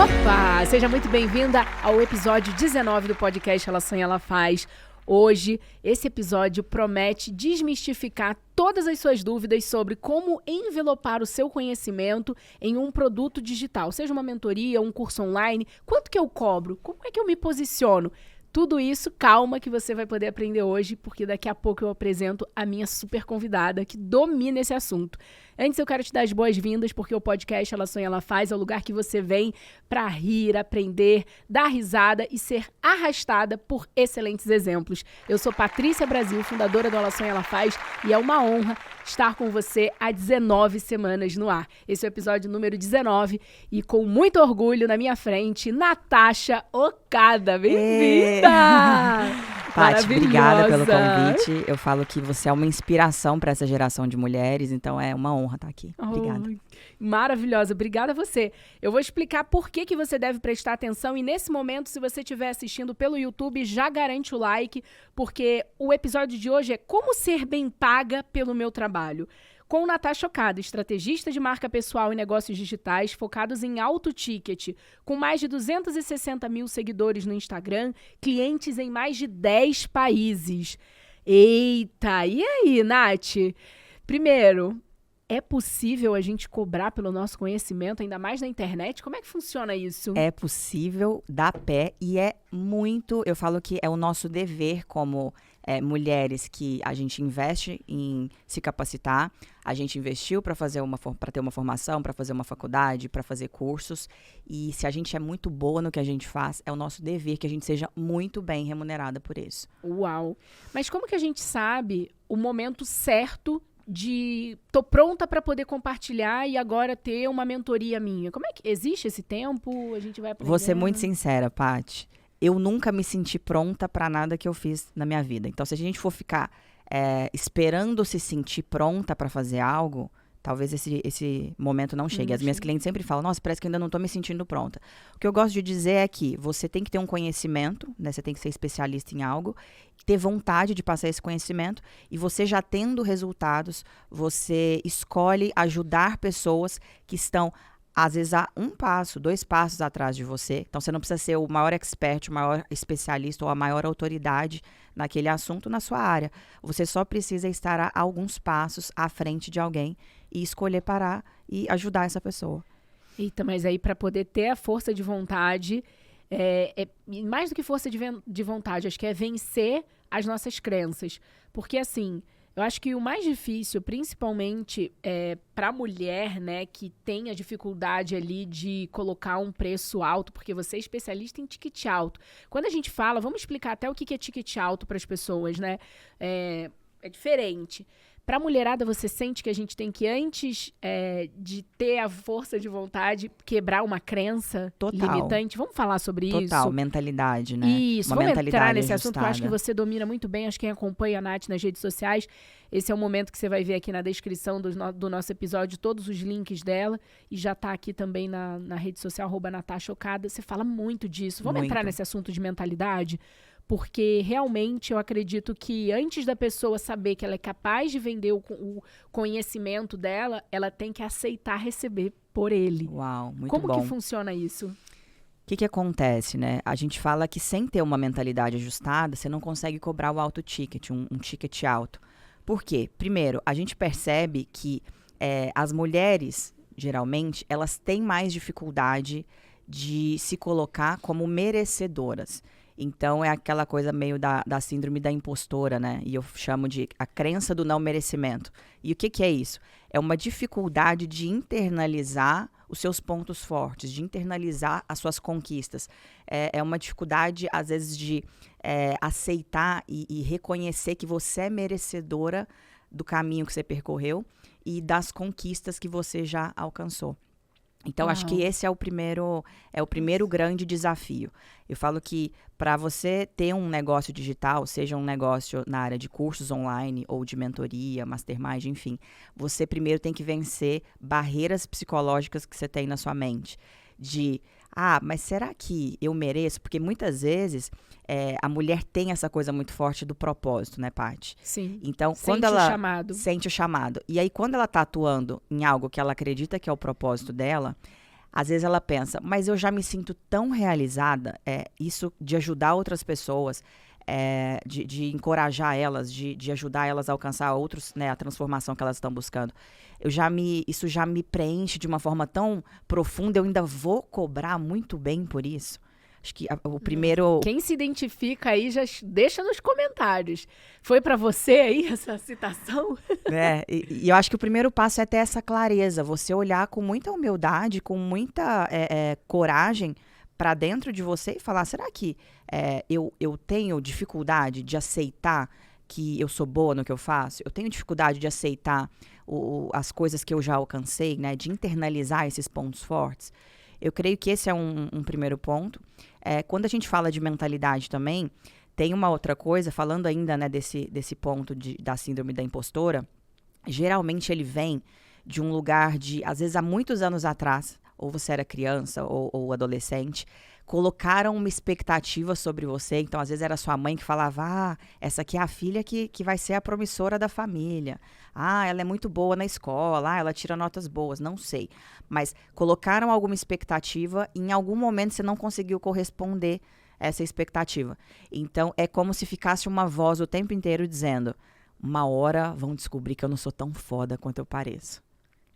Opa! Seja muito bem-vinda ao episódio 19 do podcast Ela Sonha, Ela Faz. Hoje, esse episódio promete desmistificar todas as suas dúvidas sobre como envelopar o seu conhecimento em um produto digital, seja uma mentoria, um curso online, quanto que eu cobro, como é que eu me posiciono? Tudo isso, calma, que você vai poder aprender hoje, porque daqui a pouco eu apresento a minha super convidada que domina esse assunto. Antes eu quero te dar as boas-vindas, porque o podcast Ela Sonha, Ela Faz é o lugar que você vem para rir, aprender, dar risada e ser arrastada por excelentes exemplos. Eu sou Patrícia Brasil, fundadora do Ela Sonha, Ela Faz, e é uma honra estar com você há 19 semanas no ar. Esse é o episódio número 19 e com muito orgulho na minha frente, Natasha Okada. Bem-vinda! Paty, obrigada pelo convite. Eu falo que você é uma inspiração para essa geração de mulheres, então é uma honra estar aqui. Obrigada. Maravilhosa, obrigada a você. Eu vou explicar por que você deve prestar atenção e nesse momento, se você estiver assistindo pelo YouTube, já garante o like, porque o episódio de hoje é como ser bem paga pelo meu trabalho. Com Natasha Okada, estrategista de marca pessoal e negócios digitais focados em alto ticket, com mais de 260 mil seguidores no Instagram, clientes em mais de 10 países. Eita, e aí, Nath? Primeiro, é possível a gente cobrar pelo nosso conhecimento, ainda mais na internet? Como é que funciona isso? É possível, dá pé e é muito, eu falo que é o nosso dever como mulheres que a gente investe em se capacitar, a gente investiu para ter uma formação, para fazer uma faculdade, para fazer cursos, e se a gente é muito boa no que a gente faz, é o nosso dever que a gente seja muito bem remunerada por isso. Uau! Mas como que a gente sabe o momento certo de tô pronta para poder compartilhar e agora ter uma mentoria minha? Como é que existe esse tempo? A gente vai aprendendo? Vou ser muito sincera, Paty. Eu nunca me senti pronta para nada que eu fiz na minha vida. Então, se a gente for ficar esperando se sentir pronta para fazer algo, talvez esse momento não chegue. As minhas clientes sempre falam, nossa, parece que eu ainda não estou me sentindo pronta. O que eu gosto de dizer é que você tem que ter um conhecimento, né? Você tem que ser especialista em algo, ter vontade de passar esse conhecimento, e você já tendo resultados, você escolhe ajudar pessoas que estão às vezes há 1 passo, 2 passos atrás de você. Então, você não precisa ser o maior expert, o maior especialista ou a maior autoridade naquele assunto na sua área. Você só precisa estar a alguns passos à frente de alguém e escolher parar e ajudar essa pessoa. Eita, mas aí para poder ter a força de vontade, mais do que força de vontade, acho que é vencer as nossas crenças. Porque assim, eu acho que o mais difícil, principalmente para a mulher, né, que tem a dificuldade ali de colocar um preço alto, porque você é especialista em ticket alto. Quando a gente fala, vamos explicar até o que é ticket alto para as pessoas, né? É diferente. Para a mulherada, você sente que a gente tem que, antes de ter a força de vontade, quebrar uma crença limitante? Vamos falar sobre isso? Total, mentalidade, né? Isso, vamos entrar nesse assunto, que eu ajustada. acho que você domina muito bem. Acho que quem acompanha a Nath nas redes sociais, esse é o momento que você vai ver aqui na descrição do nosso episódio, todos os links dela. E já tá aqui também na rede social, @Natasha Okada. Você fala muito disso. Vamos entrar nesse assunto de mentalidade? Porque realmente eu acredito que antes da pessoa saber que ela é capaz de vender o conhecimento dela, ela tem que aceitar receber por ele. Uau, muito bom. Como que funciona isso? O que acontece, né? A gente fala que sem ter uma mentalidade ajustada, você não consegue cobrar o alto ticket, um ticket alto. Por quê? Primeiro, a gente percebe que as mulheres, geralmente, elas têm mais dificuldade de se colocar como merecedoras. Então, é aquela coisa meio da síndrome da impostora, né? E eu chamo de a crença do não merecimento. E o que é isso? É uma dificuldade de internalizar os seus pontos fortes, de internalizar as suas conquistas. É uma dificuldade, às vezes, de aceitar e reconhecer que você é merecedora do caminho que você percorreu e das conquistas que você já alcançou. Então, acho que esse é o primeiro grande desafio. Eu falo que para você ter um negócio digital, seja um negócio na área de cursos online ou de mentoria, mastermind, enfim, você primeiro tem que vencer barreiras psicológicas que você tem na sua mente. Mas será que eu mereço? Porque muitas vezes a mulher tem essa coisa muito forte do propósito, né, Paty? Sim. Então, quando ela sente o chamado. E aí, quando ela está atuando em algo que ela acredita que é o propósito dela, Às vezes ela pensa, mas eu já me sinto tão realizada, isso de ajudar outras pessoas, de encorajar elas, de ajudar elas a alcançar outros, né, a transformação que elas estão buscando. Isso já me preenche de uma forma tão profunda, eu ainda vou cobrar muito bem por isso. Acho que o primeiro... Quem se identifica aí, já deixa nos comentários. Foi para você aí essa citação? E eu acho que o primeiro passo é ter essa clareza, você olhar com muita humildade, com muita coragem para dentro de você e falar, será que eu tenho dificuldade de aceitar que eu sou boa no que eu faço? Eu tenho dificuldade de aceitar as coisas que eu já alcancei, né? De internalizar esses pontos fortes? Eu creio que esse é um primeiro ponto. Quando a gente fala de mentalidade também, tem uma outra coisa, falando ainda, né, desse ponto da síndrome da impostora, geralmente ele vem de um lugar de, às vezes há muitos anos atrás, ou você era criança ou adolescente, colocaram uma expectativa sobre você. Então, às vezes era sua mãe que falava, essa aqui é a filha que vai ser a promissora da família. Ela é muito boa na escola, ela tira notas boas, não sei. Mas colocaram alguma expectativa e em algum momento você não conseguiu corresponder a essa expectativa. Então, é como se ficasse uma voz o tempo inteiro dizendo, uma hora vão descobrir que eu não sou tão foda quanto eu pareço.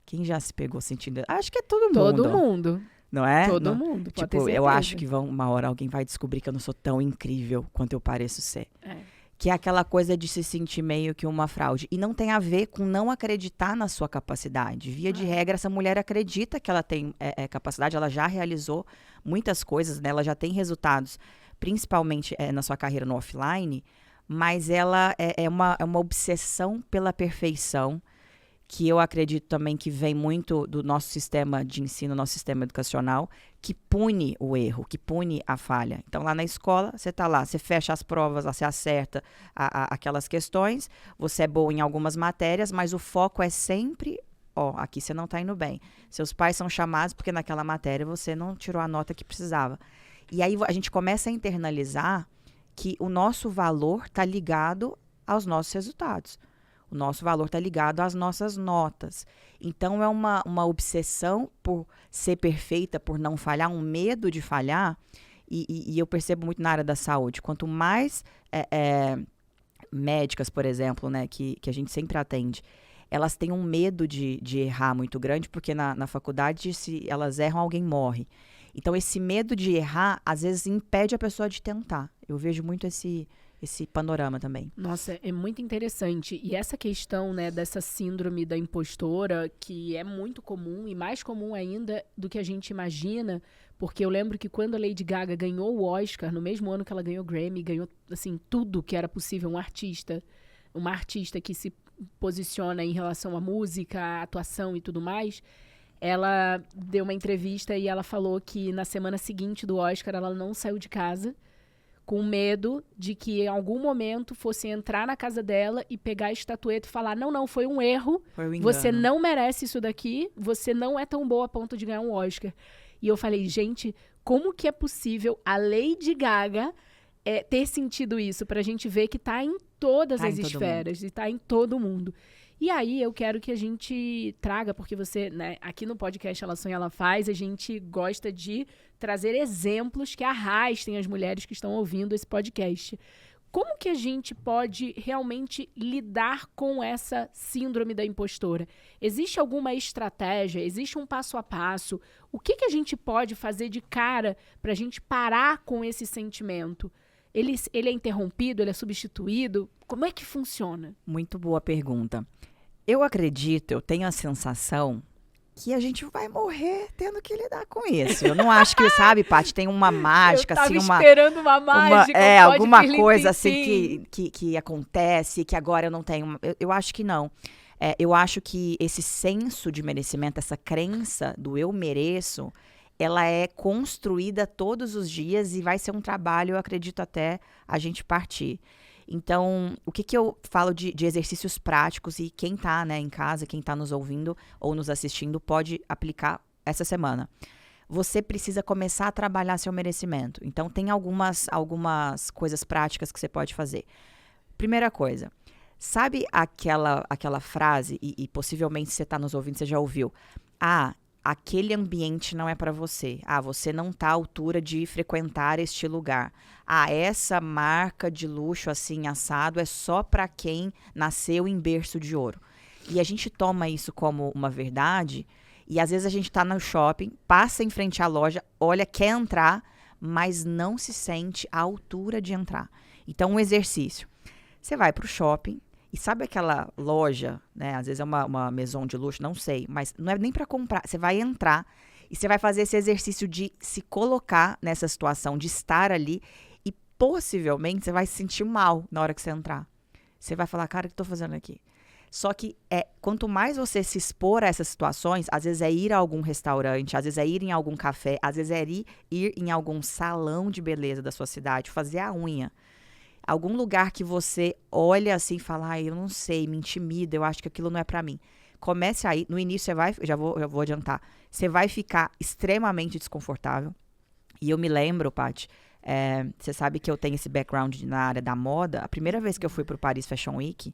Quem já se pegou sentindo? Acho que é todo mundo. Todo mundo. Não é? Todo mundo, pode ter tipo, certeza. eu acho que uma hora alguém vai descobrir que eu não sou tão incrível quanto eu pareço ser. Que é aquela coisa de se sentir meio que uma fraude. E não tem a ver com não acreditar na sua capacidade. Via de regra, essa mulher acredita que ela tem capacidade, ela já realizou muitas coisas, né? Ela já tem resultados, principalmente na sua carreira no offline, mas ela é uma obsessão pela perfeição, que eu acredito também que vem muito do nosso sistema de ensino, nosso sistema educacional, que pune o erro, que pune a falha. Então, lá na escola, você está lá, você fecha as provas, você acerta aquelas questões, você é boa em algumas matérias, mas o foco é sempre, aqui você não está indo bem. Seus pais são chamados porque naquela matéria você não tirou a nota que precisava. E aí a gente começa a internalizar que o nosso valor está ligado aos nossos resultados. O nosso valor está ligado às nossas notas. Então, é uma obsessão por ser perfeita, por não falhar, um medo de falhar. E eu percebo muito na área da saúde. Quanto mais médicas, por exemplo, né, que a gente sempre atende, elas têm um medo de errar muito grande, porque na faculdade, se elas erram, alguém morre. Então, esse medo de errar, às vezes, impede a pessoa de tentar. Eu vejo muito esse panorama também. Nossa, é muito interessante. E essa questão, né, dessa síndrome da impostora, que é muito comum e mais comum ainda do que a gente imagina, porque eu lembro que quando a Lady Gaga ganhou o Oscar, no mesmo ano que ela ganhou o Grammy, ganhou, assim, tudo que era possível, uma artista que se posiciona em relação à música, à atuação e tudo mais, ela deu uma entrevista e ela falou que na semana seguinte do Oscar ela não saiu de casa, com medo de que em algum momento fosse entrar na casa dela e pegar a estatueta e falar, não, foi um erro, você não merece isso daqui, você não é tão boa a ponto de ganhar um Oscar. E eu falei, gente, como que é possível a Lady Gaga ter sentido isso? Pra gente ver que tá em todas as esferas e tá em todo mundo. E aí eu quero que a gente traga, porque você, né, aqui no podcast Ela Sonha, Ela Faz, a gente gosta de trazer exemplos que arrastem as mulheres que estão ouvindo esse podcast. Como que a gente pode realmente lidar com essa síndrome da impostora? Existe alguma estratégia? Existe um passo a passo? O que a gente pode fazer de cara para a gente parar com esse sentimento? Ele é interrompido? Ele é substituído? Como é que funciona? Muito boa pergunta. Eu acredito, eu tenho a sensação que a gente vai morrer tendo que lidar com isso. Eu não acho que, sabe, Paty, tem uma mágica, eu tava assim, esperando uma mágica. Alguma coisa assim que acontece, que agora eu não tenho. Eu acho que não. Eu acho que esse senso de merecimento, essa crença do eu mereço, ela é construída todos os dias e vai ser um trabalho, eu acredito, até a gente partir. Então, o que eu falo de exercícios práticos e quem tá, né, em casa, quem tá nos ouvindo ou nos assistindo pode aplicar essa semana. Você precisa começar a trabalhar seu merecimento. Então, tem algumas coisas práticas que você pode fazer. Primeira coisa, sabe aquela frase, e possivelmente você tá nos ouvindo, você já ouviu, aquele ambiente não é para você. Você não tá à altura de frequentar este lugar. Essa marca de luxo assim assado é só para quem nasceu em berço de ouro. E a gente toma isso como uma verdade, e às vezes a gente tá no shopping, passa em frente à loja, olha, quer entrar, mas não se sente à altura de entrar. Então, um exercício. Você vai pro shopping, e sabe aquela loja, né? Às vezes é uma maison de luxo, não sei, mas não é nem para comprar. Você vai entrar e você vai fazer esse exercício de se colocar nessa situação, de estar ali, e possivelmente você vai se sentir mal na hora que você entrar. Você vai falar, cara, o que eu tô fazendo aqui? Só que quanto mais você se expor a essas situações, às vezes é ir a algum restaurante, às vezes é ir em algum café, às vezes é ir em algum salão de beleza da sua cidade, fazer a unha. Algum lugar que você olha assim e fala, eu não sei, me intimida, eu acho que aquilo não é pra mim. Comece aí, no início você vai, já vou adiantar, você vai ficar extremamente desconfortável. E eu me lembro, Paty, você sabe que eu tenho esse background na área da moda. A primeira vez que eu fui pro Paris Fashion Week,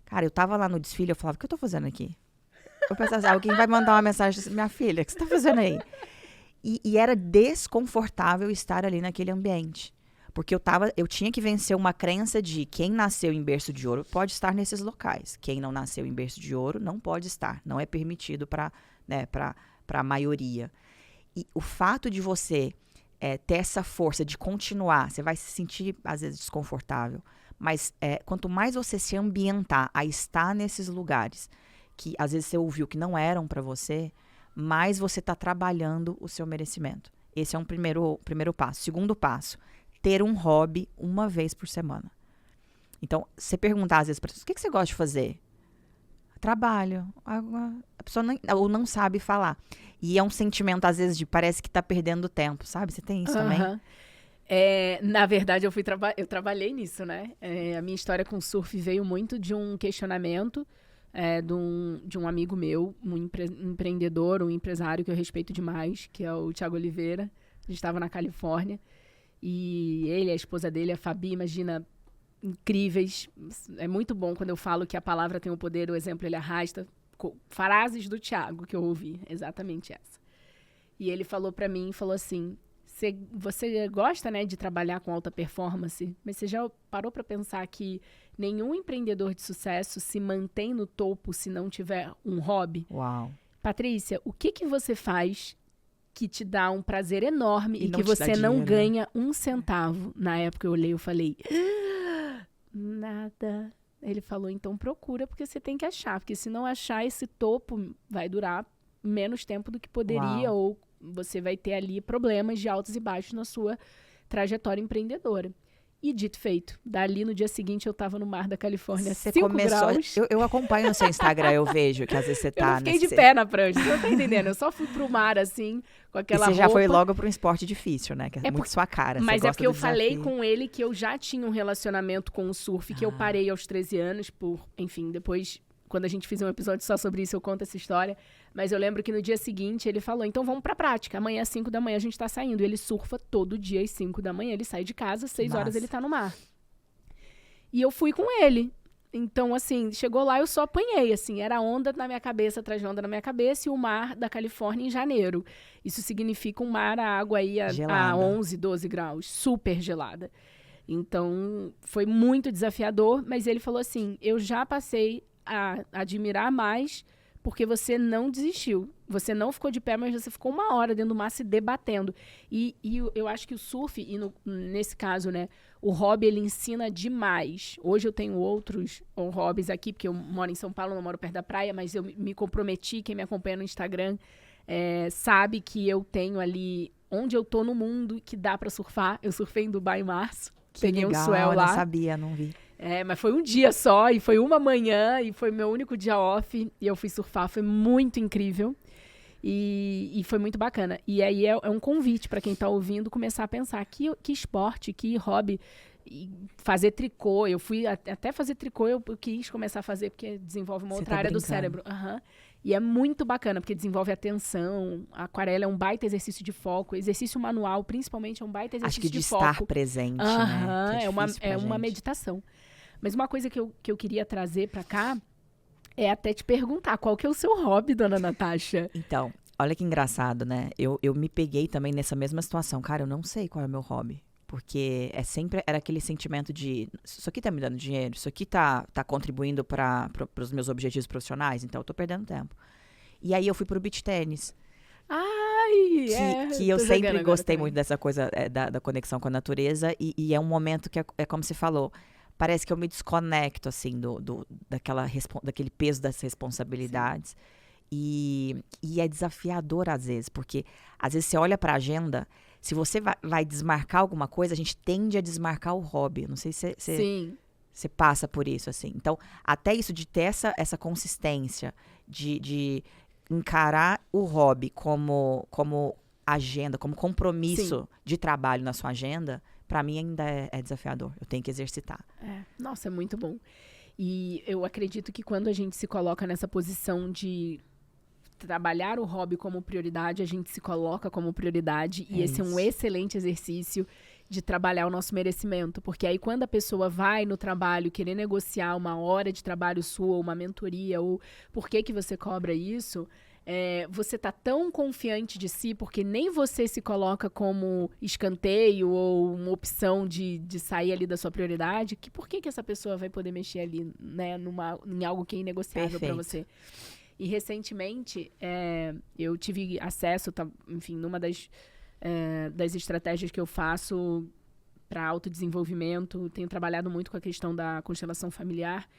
cara, eu tava lá no desfile, eu falava, o que eu tô fazendo aqui? Eu pensava assim, alguém vai mandar uma mensagem assim, minha filha, o que você tá fazendo aí? E era desconfortável estar ali naquele ambiente. Porque eu tinha que vencer uma crença de quem nasceu em berço de ouro pode estar nesses locais. Quem não nasceu em berço de ouro não pode estar. Não é permitido para a maioria. E o fato de você ter essa força de continuar, você vai se sentir, às vezes, desconfortável. Mas quanto mais você se ambientar a estar nesses lugares que, às vezes, você ouviu que não eram para você, mais você está trabalhando o seu merecimento. Esse é um primeiro passo. Segundo passo, ter um hobby uma vez por semana. Então, você perguntar às vezes para pessoas, o que você gosta de fazer? Trabalho. A pessoa não sabe falar. E é um sentimento, às vezes, de parece que está perdendo tempo, sabe? Você tem isso também? Na verdade, eu trabalhei nisso, né? A minha história com surf veio muito de um questionamento de um amigo meu, um empreendedor, um empresário que eu respeito demais, que é o Thiago Oliveira. A gente estava na Califórnia. E ele, a esposa dele, a Fabi, imagina, incríveis. É muito bom quando eu falo que a palavra tem o poder, o exemplo ele arrasta. Frases do Thiago que eu ouvi, exatamente essa. E ele falou pra mim, falou assim, você gosta, né, de trabalhar com alta performance, mas você já parou pra pensar que nenhum empreendedor de sucesso se mantém no topo se não tiver um hobby? Uau. Patrícia, o que você faz que te dá um prazer enorme e que você dinheiro, não ganha um centavo? Na época eu olhei e falei, nada. Ele falou, então procura, porque você tem que achar. Porque se não achar, esse topo vai durar menos tempo do que poderia. Uau. Ou você vai ter ali problemas de altos e baixos na sua trajetória empreendedora. E dito feito, dali no dia seguinte eu tava no mar da Califórnia, 5 graus. Eu acompanho no seu Instagram, eu vejo que às vezes você tá... Eu não fiquei de pé na prancha, você não tá entendendo? Eu só fui pro mar, assim, com aquela roupa. E você já foi logo pro esporte difícil, né? Que é muito sua cara. Mas é porque eu falei com ele que eu já tinha um relacionamento com o surf, que eu parei aos 13 anos, enfim, depois, quando a gente fizer um episódio só sobre isso, eu conto essa história. Mas eu lembro que no dia seguinte ele falou, então vamos pra prática, amanhã às 5 da manhã a gente tá saindo. E ele surfa todo dia às 5 da manhã, ele sai de casa, às 6 horas ele tá no mar. E eu fui com ele. Então, assim, chegou lá, eu só apanhei, assim, era onda na minha cabeça, atrás de onda na minha cabeça, e o mar da Califórnia em janeiro. Isso significa um mar, a água aí a 11, 12 graus, super gelada. Então, foi muito desafiador, mas ele falou assim, eu já passei a admirar mais porque você não desistiu. Você não ficou de pé, mas você ficou 1 hora dentro do mar se debatendo. E eu acho que o surf, nesse caso, né, o hobby, ele ensina demais. Hoje eu tenho outros hobbies aqui, porque eu moro em São Paulo, não moro perto da praia, mas eu me comprometi, quem me acompanha no Instagram sabe que eu tenho ali, onde eu tô no mundo, que dá pra surfar. Eu surfei em Dubai em março. Peguei um swell lá. Não sabia, não vi. Mas foi um dia só, e foi uma manhã, e foi meu único dia off, e eu fui surfar, foi muito incrível, e foi muito bacana. E aí é um convite para quem tá ouvindo começar a pensar, que esporte, que hobby, fazer tricô. Eu fui até fazer tricô, eu quis começar a fazer, porque desenvolve uma outra área do cérebro. E é muito bacana, porque desenvolve atenção. A aquarela é um baita exercício de foco. Exercício manual, principalmente, é um baita exercício de foco. Acho que de estar presente, né? É uma meditação. Mas uma coisa que eu queria trazer para cá é até te perguntar, qual que é o seu hobby, dona Natasha? Então, Olha que engraçado, né? Eu me peguei também nessa mesma situação. Cara, eu não sei qual é o meu hobby. Porque era aquele sentimento de, isso aqui tá me dando dinheiro, isso aqui tá contribuindo para os meus objetivos profissionais, então eu tô perdendo tempo. E aí eu fui pro beach tênis. Ai, Que eu tô sempre jogando gostei agora muito dessa coisa da conexão com a natureza. E é um momento que é como você falou. Parece que eu me desconecto, assim, daquele peso das responsabilidades. E é desafiador, às vezes, porque às vezes você olha para a agenda, se você vai desmarcar alguma coisa, a gente tende a desmarcar o hobby. Não sei se Sim. você passa por isso, assim. Então, até isso de ter essa consistência, de encarar o hobby como agenda, como compromisso de trabalho na sua agenda, para mim ainda é desafiador. Eu tenho que exercitar. Nossa, é muito bom. E eu acredito que quando a gente se coloca nessa posição de trabalhar o hobby como prioridade, a gente se coloca como prioridade. E esse é um excelente exercício de trabalhar o nosso merecimento. Porque aí quando a pessoa vai no trabalho querer negociar uma hora de trabalho sua, ou uma mentoria, ou por que você cobra isso, você tá tão confiante de si, porque nem você se coloca como escanteio ou uma opção de sair ali da sua prioridade, que por que essa pessoa vai poder mexer ali, né, em algo que é inegociável para você? E recentemente eu tive acesso, enfim, numa das estratégias que eu faço para autodesenvolvimento, tenho trabalhado muito com a questão da constelação familiar.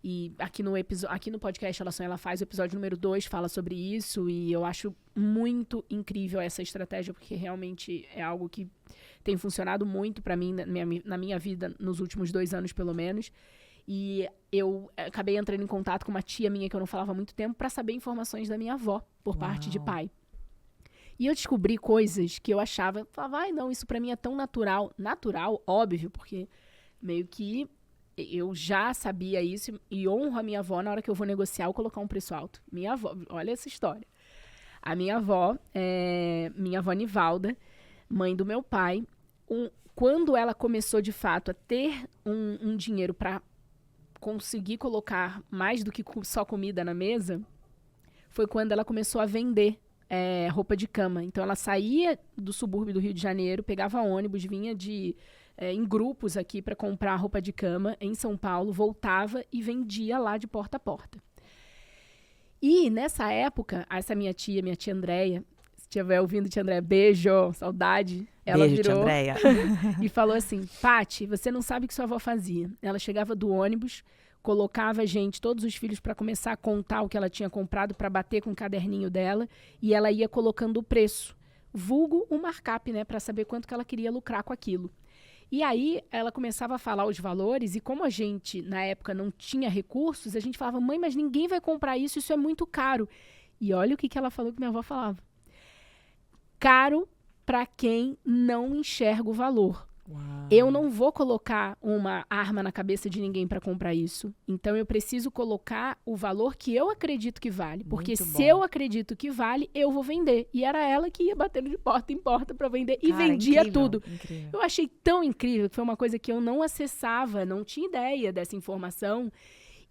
E aqui no podcast Ela Sonha, Ela Faz, o episódio número 2 fala sobre isso. E eu acho muito incrível essa estratégia, porque realmente é algo que tem funcionado muito para mim na minha vida nos últimos 2 anos, pelo menos. E eu acabei entrando em contato com uma tia minha que eu não falava há muito tempo para saber informações da minha avó, por parte de pai. E eu descobri coisas que eu falava, não, isso para mim é tão natural. Natural, óbvio, porque meio que eu já sabia isso e honro a minha avó na hora que eu vou negociar ou colocar um preço alto. Minha avó, olha essa história. A minha avó Nivalda, mãe do meu pai, quando ela começou de fato a ter um dinheiro para conseguir colocar mais do que só comida na mesa, foi quando ela começou a vender roupa de cama. Então ela saía do subúrbio do Rio de Janeiro, pegava ônibus, vinha em grupos aqui para comprar roupa de cama em São Paulo, voltava e vendia lá de porta a porta. E nessa época, essa minha tia Andréia, se estiver ouvindo, tia Andréia, beijo, saudade. Ela beijo, virou tia Andréia. E falou assim, Paty, você não sabe o que sua avó fazia. Ela chegava do ônibus, colocava a gente, todos os filhos, para começar a contar o que ela tinha comprado, para bater com o caderninho dela, e ela ia colocando o preço. Vulgo o markup, né, para saber quanto que ela queria lucrar com aquilo. E aí ela começava a falar os valores, e como a gente, na época, não tinha recursos, a gente falava, mãe, mas ninguém vai comprar isso é muito caro. E olha o que ela falou que minha avó falava. Caro para quem não enxerga o valor. Uau. Eu não vou colocar uma arma na cabeça de ninguém para comprar isso. Então, eu preciso colocar o valor que eu acredito que vale. Porque se eu acredito que vale, eu vou vender. E era ela que ia batendo de porta em porta para vender. E vendia incrível, tudo. Incrível. Eu achei tão incrível que foi uma coisa que eu não acessava, não tinha ideia dessa informação.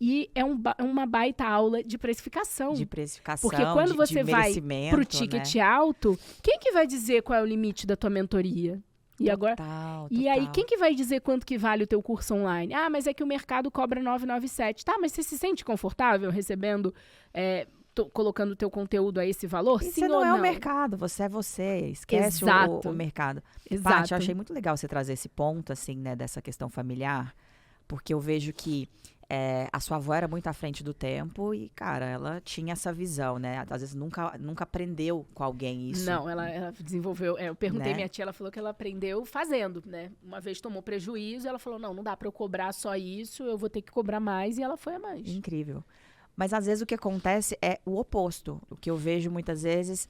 E é uma baita aula de precificação. De precificação, porque quando você vai pro ticket alto, quem que vai dizer qual é o limite da tua mentoria? E agora, e aí, quem que vai dizer quanto que vale o teu curso online? Ah, mas é que o mercado cobra 997. Tá, mas você se sente confortável recebendo, colocando o teu conteúdo a esse valor? E sim você ou não não? É o mercado, você é você. Esquece o mercado. Exato. Paty, eu achei muito legal você trazer esse ponto, assim, né, dessa questão familiar, porque eu vejo que a sua avó era muito à frente do tempo e, cara, ela tinha essa visão, né? Às vezes nunca aprendeu com alguém isso. Não, ela desenvolveu. Eu perguntei né? Minha tia, ela falou que ela aprendeu fazendo, né? Uma vez tomou prejuízo, ela falou: não dá pra eu cobrar só isso, eu vou ter que cobrar mais, e ela foi a mais. Incrível. Mas às vezes o que acontece é o oposto. O que eu vejo muitas vezes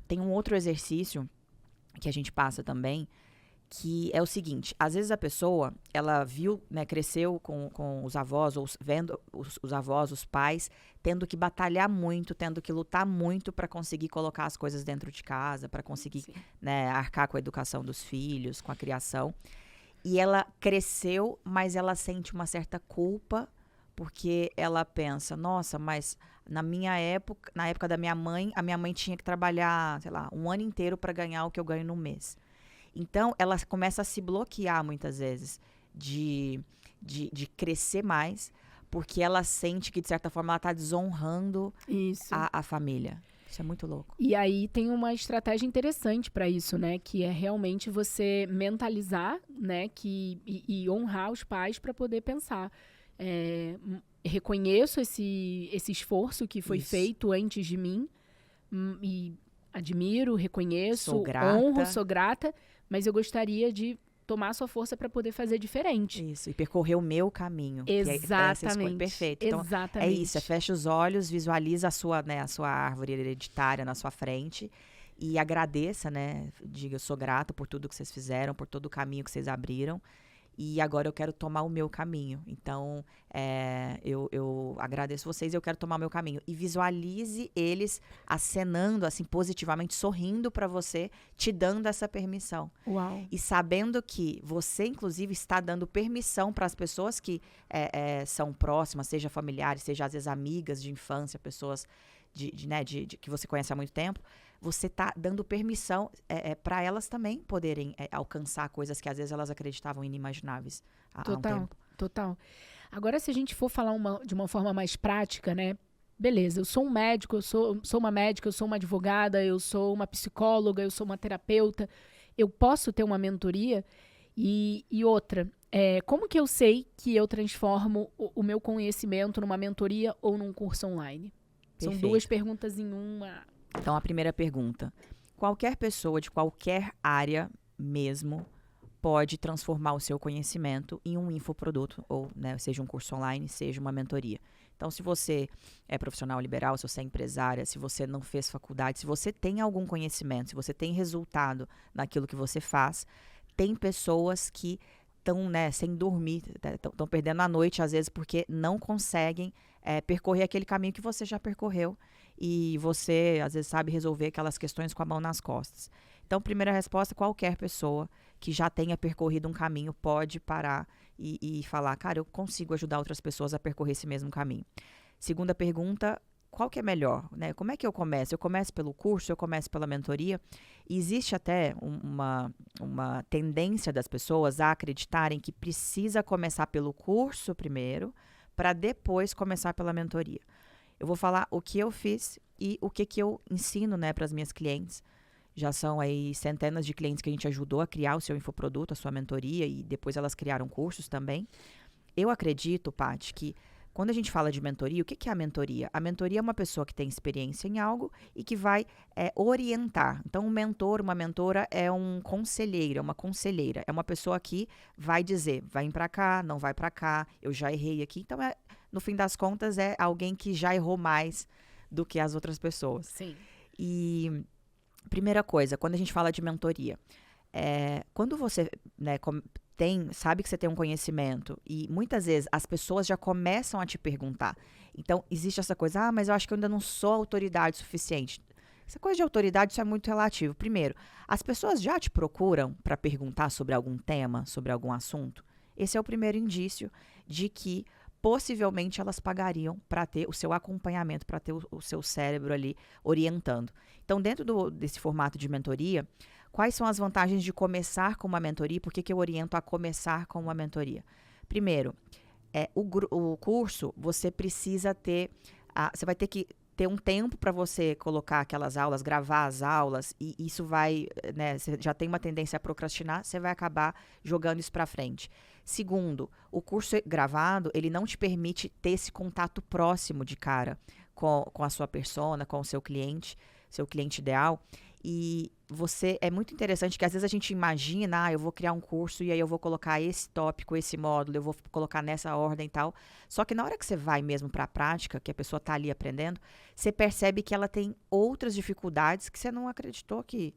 tem um outro exercício que a gente passa também, que é o seguinte, às vezes a pessoa, ela viu, né, cresceu com os avós, ou vendo os avós, os pais, tendo que batalhar muito, tendo que lutar muito para conseguir colocar as coisas dentro de casa, para conseguir, né, arcar com a educação dos filhos, com a criação. E ela cresceu, mas ela sente uma certa culpa, porque ela pensa, nossa, mas Na época da minha mãe, a minha mãe tinha que trabalhar, sei lá, um ano inteiro para ganhar o que eu ganho no mês. Então, ela começa a se bloquear muitas vezes de crescer mais, porque ela sente que, de certa forma, ela está desonrando Isso. a família. Isso é muito louco. E aí tem uma estratégia interessante para isso, né? Que é realmente você mentalizar, né? E honrar os pais para poder pensar. Reconheço esse esforço que foi feito antes de mim e admiro, reconheço, honro, sou grata, mas eu gostaria de tomar sua força para poder fazer diferente. Isso, e percorrer o meu caminho. Exatamente. Perfeito. Então, exatamente. É isso, fecha os olhos, visualiza a sua árvore hereditária na sua frente e agradeça, né? Diga, eu sou grata por tudo que vocês fizeram, por todo o caminho que vocês abriram. E agora eu quero tomar o meu caminho. Então, eu agradeço vocês e eu quero tomar o meu caminho. E visualize eles acenando, assim, positivamente, sorrindo para você, te dando essa permissão. Uau. E sabendo que você, inclusive, está dando permissão para as pessoas que são próximas, seja familiares, seja às vezes amigas de infância, pessoas que você conhece há muito tempo, você está dando permissão para elas também poderem alcançar coisas que às vezes elas acreditavam inimagináveis há um tempo. Total. Agora, se a gente for falar de uma forma mais prática, né? Beleza, eu sou um médico, eu sou uma médica, eu sou uma advogada, eu sou uma psicóloga, eu sou uma terapeuta. Eu posso ter uma mentoria? E outra, como que eu sei que eu transformo o meu conhecimento numa mentoria ou num curso online? Perfeito. São duas perguntas em uma. Então, a primeira pergunta. Qualquer pessoa de qualquer área mesmo pode transformar o seu conhecimento em um infoproduto, ou seja um curso online, seja uma mentoria. Então, se você é profissional liberal, se você é empresária, se você não fez faculdade, se você tem algum conhecimento, se você tem resultado naquilo que você faz, tem pessoas que estão sem dormir, estão perdendo a noite, às vezes, porque não conseguem percorrer aquele caminho que você já percorreu e você, às vezes, sabe resolver aquelas questões com a mão nas costas. Então, primeira resposta, qualquer pessoa que já tenha percorrido um caminho pode parar e falar, cara, eu consigo ajudar outras pessoas a percorrer esse mesmo caminho. Segunda pergunta, qual que é melhor, né? Como é que eu começo? Eu começo pelo curso, eu começo pela mentoria? E existe até uma tendência das pessoas a acreditarem que precisa começar pelo curso primeiro, para depois começar pela mentoria. Eu vou falar o que eu fiz e o que eu ensino, para as minhas clientes. Já são aí centenas de clientes que a gente ajudou a criar o seu infoproduto, a sua mentoria, e depois elas criaram cursos também. Eu acredito, Paty, que quando a gente fala de mentoria, o que é a mentoria? A mentoria é uma pessoa que tem experiência em algo e que vai orientar. Então, um mentor, uma mentora é um conselheiro, é uma conselheira. É uma pessoa que vai dizer, vai para cá, não vai para cá, eu já errei aqui. Então, no fim das contas, é alguém que já errou mais do que as outras pessoas. Sim. E, primeira coisa, quando a gente fala de mentoria, quando você sabe que você tem um conhecimento e muitas vezes as pessoas já começam a te perguntar. Então, existe essa coisa, mas eu acho que eu ainda não sou autoridade suficiente. Essa coisa de autoridade, isso é muito relativo. Primeiro, as pessoas já te procuram para perguntar sobre algum tema, sobre algum assunto? Esse é o primeiro indício de que possivelmente elas pagariam para ter o seu acompanhamento, para ter o seu cérebro ali orientando. Então, dentro desse formato de mentoria, quais são as vantagens de começar com uma mentoria? Por que eu oriento a começar com uma mentoria? Primeiro, o curso, você precisa ter... você vai ter que ter um tempo para você colocar aquelas aulas, gravar as aulas, e isso vai... você já tem uma tendência a procrastinar, você vai acabar jogando isso para frente. Segundo, o curso gravado, ele não te permite ter esse contato próximo de cara com a sua persona, com o seu cliente ideal. E é muito interessante que às vezes a gente imagina, eu vou criar um curso e aí eu vou colocar esse tópico, esse módulo, eu vou colocar nessa ordem e tal. Só que na hora que você vai mesmo para a prática, que a pessoa está ali aprendendo, você percebe que ela tem outras dificuldades que você não acreditou que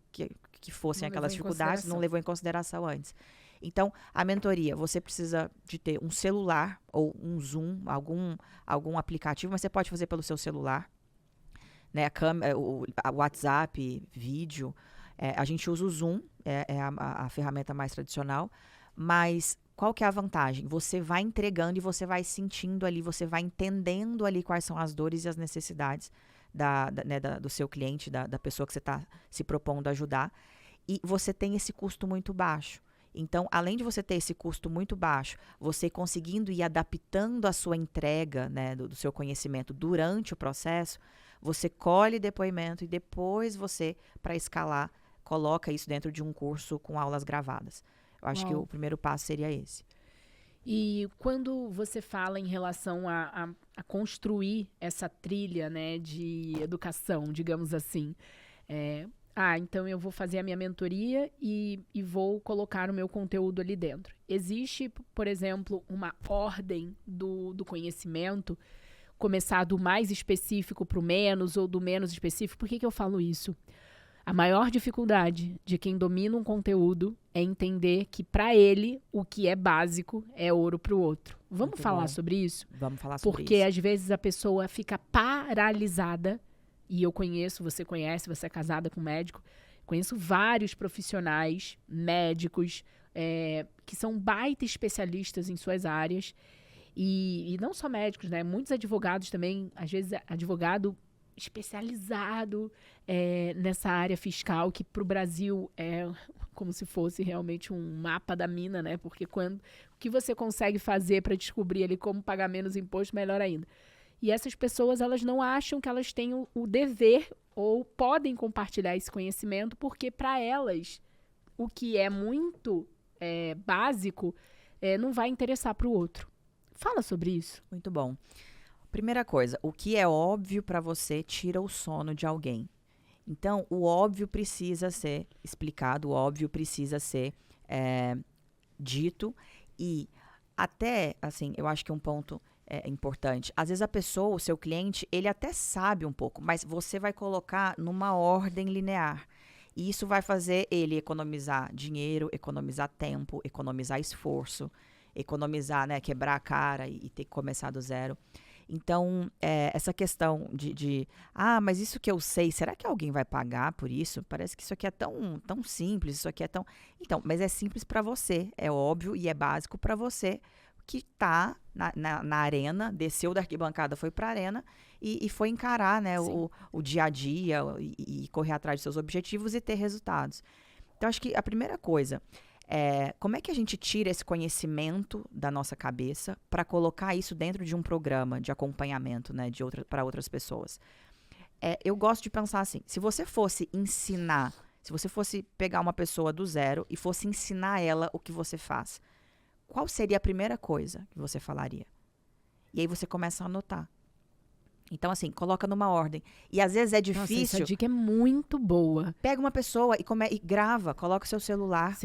fossem aquelas dificuldades, não levou em consideração antes. Então, a mentoria, você precisa de ter um celular ou um Zoom, algum aplicativo, mas você pode fazer pelo seu celular. O WhatsApp, vídeo, a gente usa o Zoom, é a ferramenta mais tradicional, mas qual que é a vantagem? Você vai entregando e você vai sentindo ali, você vai entendendo ali quais são as dores e as necessidades do seu cliente, da pessoa que você está se propondo a ajudar. E você tem esse custo muito baixo. Então, além de você ter esse custo muito baixo, você conseguindo ir adaptando a sua entrega, né, do seu conhecimento durante o processo, você colhe depoimento e depois você, para escalar, coloca isso dentro de um curso com aulas gravadas. Eu acho que o primeiro passo seria esse. E quando você fala em relação a construir essa trilha, né, de educação, digamos assim, então eu vou fazer a minha mentoria e vou colocar o meu conteúdo ali dentro. Existe, por exemplo, uma ordem do conhecimento, começar do mais específico para o menos ou do menos específico? Por que eu falo isso? A maior dificuldade de quem domina um conteúdo é entender que, para ele, o que é básico é ouro para o outro. Vamos Muito falar bom. sobre isso? Vamos falar sobre Porque, isso. às vezes, a pessoa fica paralisada. E eu conheço, você conhece, você é casada com um médico. Conheço vários profissionais, médicos, que são baita especialistas em suas áreas. E não só médicos, né? Muitos advogados também, às vezes, advogado especializado nessa área fiscal, que para o Brasil é como se fosse realmente um mapa da mina, né? Porque o que você consegue fazer para descobrir ali como pagar menos imposto, melhor ainda. E essas pessoas, elas não acham que elas têm o dever ou podem compartilhar esse conhecimento, porque para elas, o que é muito básico não vai interessar para o outro. Fala sobre isso. Muito bom. Primeira coisa, o que é óbvio para você tira o sono de alguém. Então, o óbvio precisa ser explicado, o óbvio precisa ser dito. E até, assim, eu acho que um ponto importante. Às vezes a pessoa, o seu cliente, ele até sabe um pouco, mas você vai colocar numa ordem linear. E isso vai fazer ele economizar dinheiro, economizar tempo, economizar esforço, economizar, né, quebrar a cara e ter que começar do zero. Então, essa questão mas isso que eu sei, será que alguém vai pagar por isso? Parece que isso aqui é tão simples, isso aqui é tão... Então, mas é simples para você, é óbvio e é básico para você que está na arena, desceu da arquibancada, foi para a arena e foi encarar, né, o dia a dia e correr atrás de seus objetivos e ter resultados. Então, acho que a primeira coisa... como é que a gente tira esse conhecimento da nossa cabeça para colocar isso dentro de um programa de acompanhamento, né, para outras pessoas? Eu gosto de pensar assim, se você fosse ensinar, se você fosse pegar uma pessoa do zero e fosse ensinar ela o que você faz, qual seria a primeira coisa que você falaria? E aí você começa a anotar. Então, assim, coloca numa ordem. E às vezes é difícil... Nossa, essa dica é muito boa. Pega uma pessoa e grava, coloca o seu celular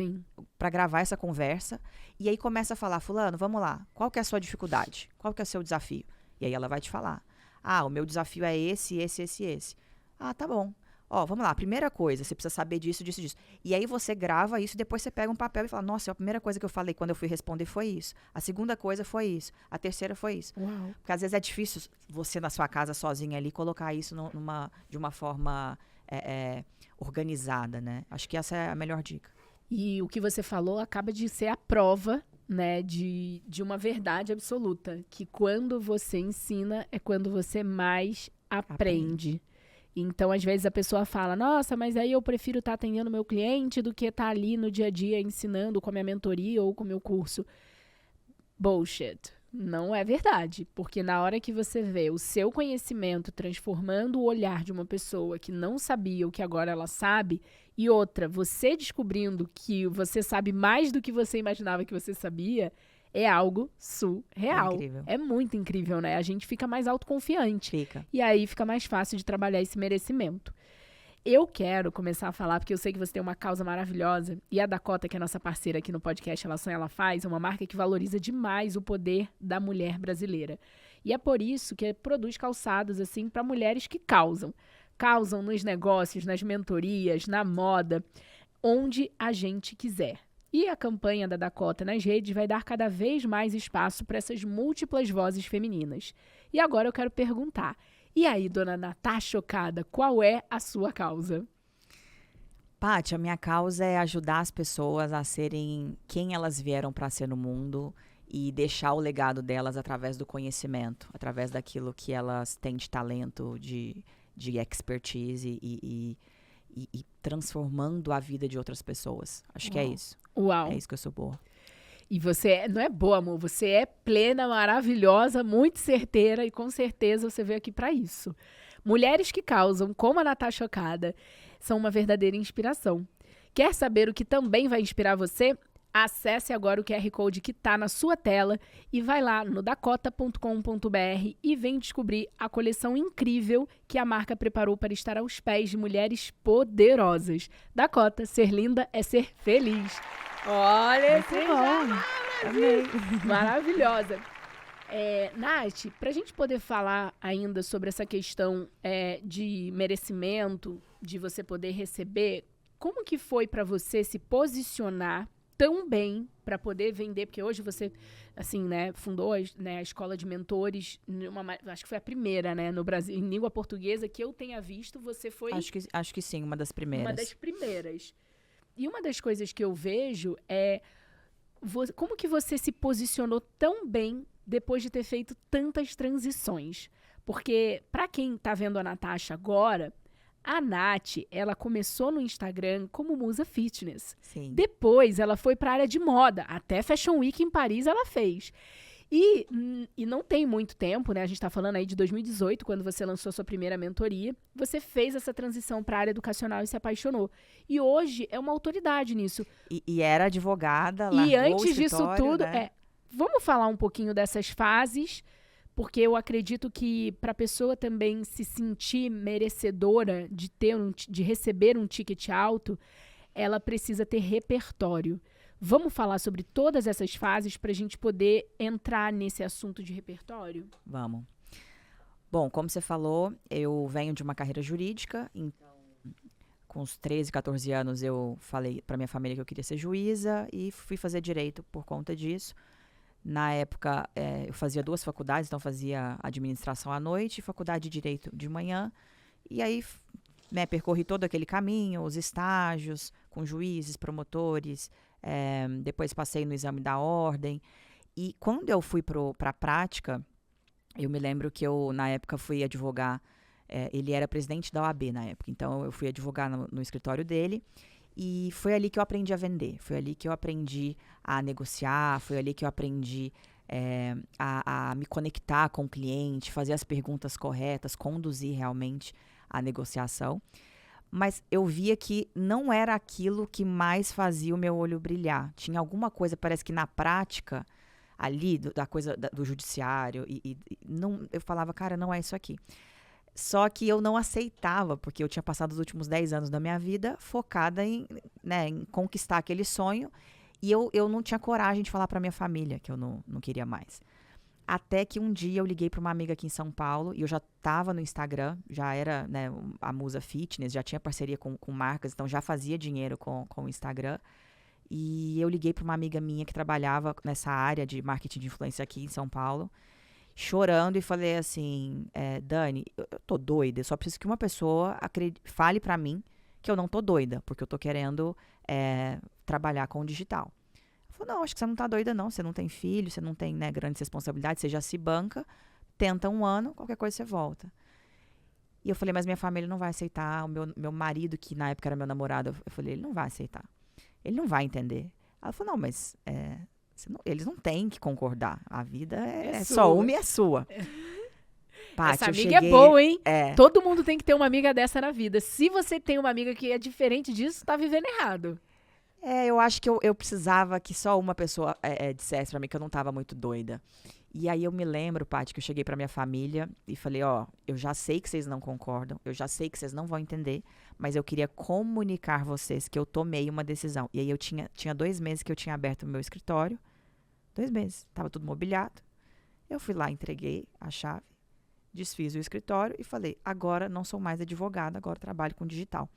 para gravar essa conversa. E aí começa a falar, fulano, vamos lá, qual que é a sua dificuldade? Qual que é o seu desafio? E aí ela vai te falar. O meu desafio é esse. Tá bom. Vamos lá, primeira coisa, você precisa saber disso. E aí você grava isso, depois você pega um papel e fala, nossa, a primeira coisa que eu falei quando eu fui responder foi isso. A segunda coisa foi isso. A terceira foi isso. Uau. Porque às vezes é difícil você na sua casa sozinha ali colocar isso de uma forma organizada, né? Acho que essa é a melhor dica. E o que você falou acaba de ser a prova, né, de uma verdade absoluta, que quando você ensina é quando você mais aprende. Então, às vezes, a pessoa fala, nossa, mas aí eu prefiro estar atendendo meu cliente do que estar ali no dia a dia ensinando com a minha mentoria ou com o meu curso. Bullshit. Não é verdade. Porque na hora que você vê o seu conhecimento transformando o olhar de uma pessoa que não sabia o que agora ela sabe, e outra, você descobrindo que você sabe mais do que você imaginava que você sabia, é algo surreal. É incrível. É muito incrível, né? A gente fica mais autoconfiante. Fica. E aí fica mais fácil de trabalhar esse merecimento. Eu quero começar a falar, porque eu sei que você tem uma causa maravilhosa, e a Dakota, que é nossa parceira aqui no podcast Ela Sonha, Ela Faz, é uma marca que valoriza demais o poder da mulher brasileira. E é por isso que produz calçados, assim, para mulheres que causam. Causam nos negócios, nas mentorias, na moda, onde a gente quiser. E a campanha da Dakota nas redes vai dar cada vez mais espaço para essas múltiplas vozes femininas. E agora eu quero perguntar, e aí, dona Natasha Chocada, qual é a sua causa? Paty, a minha causa é ajudar as pessoas a serem quem elas vieram para ser no mundo e deixar o legado delas através do conhecimento, através daquilo que elas têm de talento, de expertise e transformando a vida de outras pessoas. Acho que é isso. Uau. É isso que eu sou boa. E você não é boa, amor. Você é plena, maravilhosa, muito certeira e com certeza você veio aqui para isso. Mulheres que causam, como a Natasha Chocada, são uma verdadeira inspiração. Quer saber o que também vai inspirar você? Acesse agora o QR Code que está na sua tela e vai lá no dakota.com.br e vem descobrir a coleção incrível que a marca preparou para estar aos pés de mulheres poderosas. Dakota, ser linda é ser feliz. Olha, Muito bom. Amei. Maravilhosa. Nath, para a gente poder falar ainda sobre essa questão de merecimento, de você poder receber, como que foi para você se posicionar tão bem para poder vender? Porque hoje você, assim, né, fundou a escola de mentores, acho que foi a primeira, né, no Brasil, em língua portuguesa, que eu tenha visto, você foi... Acho que sim, uma das primeiras. Uma das primeiras. E uma das coisas que eu vejo é como que você se posicionou tão bem depois de ter feito tantas transições. Porque, para quem está vendo a Natasha agora, a Nath, ela começou no Instagram como musa fitness. Sim. Depois, ela foi para a área de moda. Até Fashion Week em Paris ela fez. E não tem muito tempo, né? A gente está falando aí de 2018, quando você lançou a sua primeira mentoria. Você fez essa transição para a área educacional e se apaixonou. E hoje é uma autoridade nisso. E era advogada, largou E antes o disso tudo, né? Vamos falar um pouquinho dessas fases, porque eu acredito que para a pessoa também se sentir merecedora de receber um ticket alto, ela precisa ter repertório. Vamos falar sobre todas essas fases para a gente poder entrar nesse assunto de repertório? Vamos. Bom, como você falou, eu venho de uma carreira jurídica, então com uns 13, 14 anos eu falei para minha família que eu queria ser juíza e fui fazer direito por conta disso. Na época, eu fazia 2 faculdades, então fazia administração à noite e faculdade de direito de manhã. E aí, percorri todo aquele caminho, os estágios com juízes, promotores, depois passei no exame da ordem. E quando eu fui para a prática, eu me lembro que eu, na época, fui advogar. Ele era presidente da OAB na época, então eu fui advogar no escritório dele. E foi ali que eu aprendi a vender, foi ali que eu aprendi a negociar, foi ali que eu aprendi a me conectar com o cliente, fazer as perguntas corretas, conduzir realmente a negociação. Mas eu via que não era aquilo que mais fazia o meu olho brilhar. Tinha alguma coisa, parece que na prática, ali, da coisa do judiciário, não, eu falava, cara, não é isso aqui. Só que eu não aceitava, porque eu tinha passado os últimos 10 anos da minha vida focada em conquistar aquele sonho. E eu não tinha coragem de falar para minha família que eu não queria mais. Até que um dia eu liguei para uma amiga aqui em São Paulo, e eu já estava no Instagram, já era a Musa Fitness, já tinha parceria com marcas, então já fazia dinheiro com o Instagram. E eu liguei para uma amiga minha que trabalhava nessa área de marketing de influência aqui em São Paulo, chorando, e falei assim, Dani, eu tô doida, eu só preciso que uma pessoa fale pra mim que eu não tô doida, porque eu tô querendo trabalhar com o digital. Ela falou, não, acho que você não tá doida não, você não tem filho, você não tem grandes responsabilidades, você já se banca, tenta 1 ano, qualquer coisa você volta. E eu falei, mas minha família não vai aceitar, o meu marido, que na época era meu namorado, eu falei, ele não vai aceitar, ele não vai entender. Ela falou, não, mas... eles não têm que concordar. A vida é só uma e é sua. Paty, essa amiga é boa, hein? Todo mundo tem que ter uma amiga dessa na vida. Se você tem uma amiga que é diferente disso, tá vivendo errado. Eu acho que eu precisava que só uma pessoa dissesse pra mim que eu não tava muito doida. E aí eu me lembro, Paty, que eu cheguei pra minha família e falei, eu já sei que vocês não concordam, eu já sei que vocês não vão entender, mas eu queria comunicar vocês que eu tomei uma decisão. E aí eu tinha 2 meses que eu tinha aberto o meu escritório, 2 meses, tava tudo mobiliado. Eu fui lá, entreguei a chave, desfiz o escritório e falei, agora não sou mais advogada, agora trabalho com digital.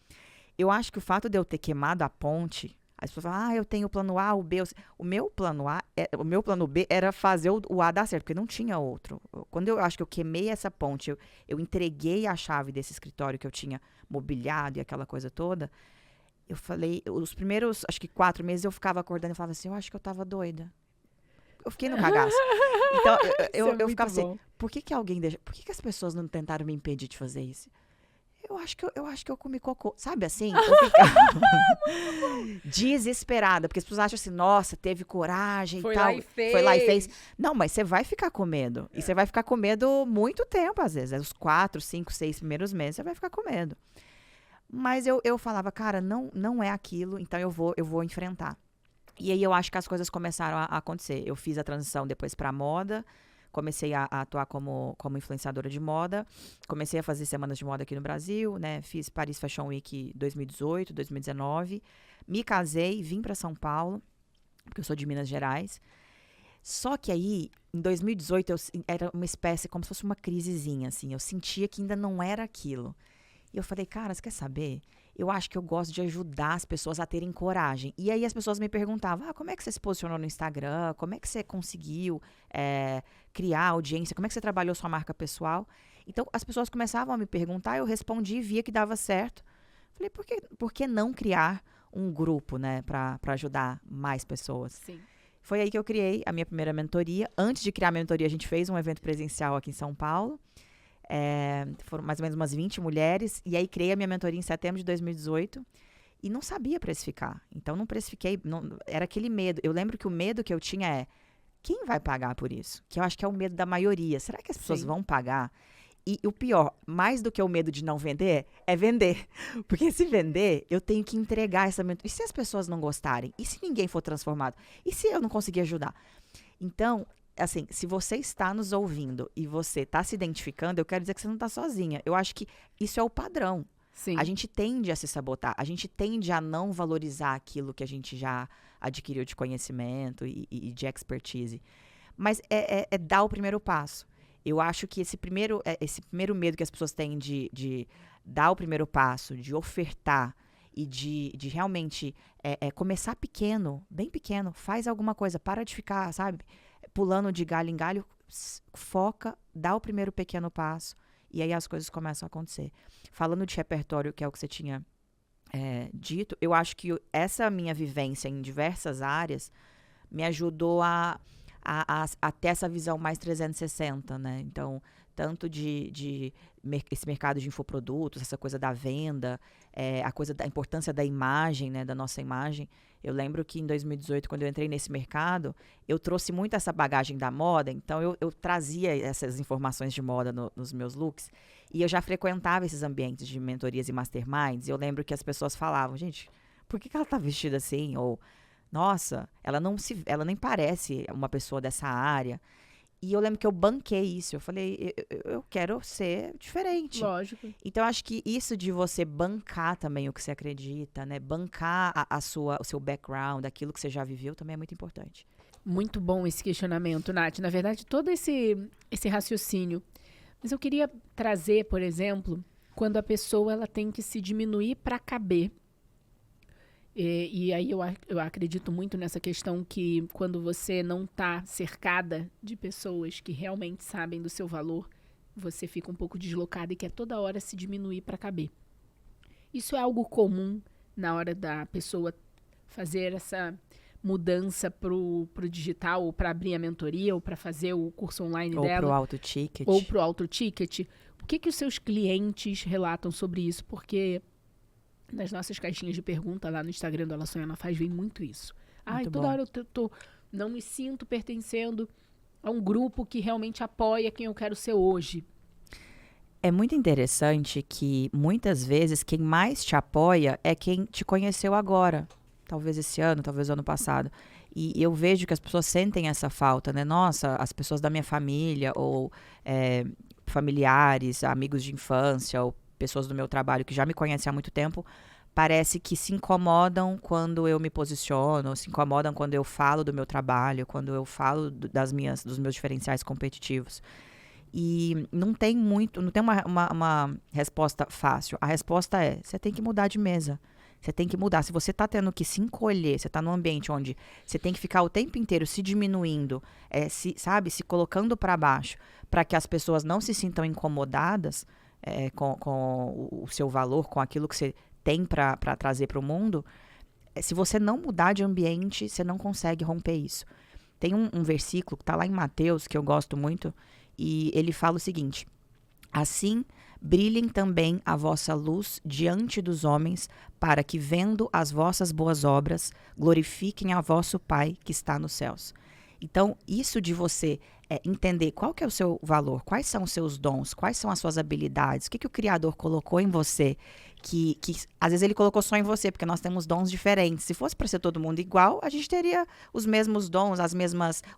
Eu acho que o fato de eu ter queimado a ponte, as pessoas falam, eu tenho o plano A, o B. O meu plano B era fazer o A dar certo, porque não tinha outro. Quando eu acho que eu queimei essa ponte, eu entreguei a chave desse escritório que eu tinha mobiliado e aquela coisa toda, Eu falei, os primeiros, acho que 4 meses eu ficava acordando e falava assim, eu acho que eu tava doida. Eu fiquei no cagaço. Então, eu ficava assim, por que alguém deixa, por que as pessoas não tentaram me impedir de fazer isso? Eu acho que eu comi cocô. Sabe assim? Eu ficava desesperada. Porque as pessoas acham assim, nossa, teve coragem e tal. Foi lá e fez. Não, mas você vai ficar com medo. E você vai ficar com medo muito tempo, às vezes. Os 4, 5, 6 primeiros meses, você vai ficar com medo. Mas eu falava, cara, não é aquilo, então eu vou enfrentar. E aí eu acho que as coisas começaram a acontecer. Eu fiz a transição depois pra moda. Comecei a atuar como influenciadora de moda. Comecei a fazer semanas de moda aqui no Brasil, né? Fiz Paris Fashion Week 2018, 2019. Me casei, vim para São Paulo, porque eu sou de Minas Gerais. Só que aí, em 2018, era uma espécie, como se fosse uma crisezinha, assim. Eu sentia que ainda não era aquilo. E eu falei, cara, você quer saber? Eu acho que eu gosto de ajudar as pessoas a terem coragem. E aí as pessoas me perguntavam, como é que você se posicionou no Instagram? Como é que você conseguiu criar audiência? Como é que você trabalhou sua marca pessoal? Então, as pessoas começavam a me perguntar, eu respondi e via que dava certo. Falei, por que não criar um grupo, né, para ajudar mais pessoas? Sim. Foi aí que eu criei a minha primeira mentoria. Antes de criar a mentoria, a gente fez um evento presencial aqui em São Paulo. Foram mais ou menos umas 20 mulheres. E aí criei a minha mentoria em setembro de 2018. E não sabia precificar. Então não precifiquei. Era aquele medo. Eu lembro que o medo que eu tinha é, quem vai pagar por isso? Que eu acho que é o medo da maioria. Será que as pessoas vão pagar? E o pior, mais do que o medo de não vender, é vender. Porque se vender, eu tenho que entregar essa mentoria. E se as pessoas não gostarem? E se ninguém for transformado? E se eu não conseguir ajudar? Então, assim, se você está nos ouvindo e você está se identificando, eu quero dizer que você não está sozinha. Eu acho que isso é o padrão. Sim. A gente tende a se sabotar. A gente tende a não valorizar aquilo que a gente já adquiriu de conhecimento e de expertise. Mas é dar o primeiro passo. Eu acho que esse primeiro medo que as pessoas têm de dar o primeiro passo, de ofertar e de realmente começar pequeno, bem pequeno, faz alguma coisa, para de ficar, sabe, pulando de galho em galho, foca, dá o primeiro pequeno passo e aí as coisas começam a acontecer. Falando de repertório, que é o que você tinha dito, eu acho que essa minha vivência em diversas áreas me ajudou a ter essa visão mais 360, né? Então, tanto esse mercado de infoprodutos, essa coisa da venda, a coisa da importância da imagem, né? Da nossa imagem. Eu lembro que em 2018, quando eu entrei nesse mercado, eu trouxe muito essa bagagem da moda, então eu trazia essas informações de moda nos meus looks, e eu já frequentava esses ambientes de mentorias e masterminds, e eu lembro que as pessoas falavam, gente, por que ela tá vestida assim? Ou nossa, ela nem parece uma pessoa dessa área. E eu lembro que eu banquei isso. Eu falei, eu quero ser diferente. Lógico. Então, eu acho que isso de você bancar também o que você acredita, né? Bancar o seu background, aquilo que você já viveu, também é muito importante. Muito bom esse questionamento, Nath. Na verdade, todo esse raciocínio. Mas eu queria trazer, por exemplo, quando a pessoa ela tem que se diminuir para caber. E aí eu acredito muito nessa questão que quando você não está cercada de pessoas que realmente sabem do seu valor, você fica um pouco deslocada e quer toda hora se diminuir para caber. Isso é algo comum na hora da pessoa fazer essa mudança pro digital, ou para abrir a mentoria, ou para fazer o curso online dela. Ou pro auto ticket. Ou pro auto ticket. O que os seus clientes relatam sobre isso? Porque nas nossas caixinhas de pergunta lá no Instagram do Ela Sonha Ela Faz, vem muito isso. Toda hora eu não me sinto pertencendo a um grupo que realmente apoia quem eu quero ser hoje. É muito interessante que, muitas vezes, quem mais te apoia é quem te conheceu agora. Talvez esse ano, talvez o ano passado. E eu vejo que as pessoas sentem essa falta, né? Nossa, as pessoas da minha família, ou familiares, amigos de infância, ou pessoas do meu trabalho que já me conhecem há muito tempo, parece que se incomodam quando eu me posiciono, se incomodam quando eu falo do meu trabalho, quando eu falo dos meus diferenciais competitivos. E não tem uma resposta fácil. A resposta é, você tem que mudar de mesa. Você tem que mudar. Se você está tendo que se encolher, você está num ambiente onde você tem que ficar o tempo inteiro se diminuindo, se colocando para baixo, para que as pessoas não se sintam incomodadas, com o seu valor, com aquilo que você tem para trazer para o mundo, se você não mudar de ambiente, você não consegue romper isso. Tem um versículo que está lá em Mateus, que eu gosto muito, e ele fala o seguinte: assim, brilhem também a vossa luz diante dos homens, para que, vendo as vossas boas obras, glorifiquem a vosso Pai que está nos céus. Então, isso de você entender qual que é o seu valor, quais são os seus dons, quais são as suas habilidades, o que o Criador colocou em você, que às vezes ele colocou só em você, porque nós temos dons diferentes. Se fosse para ser todo mundo igual, a gente teria os mesmos dons,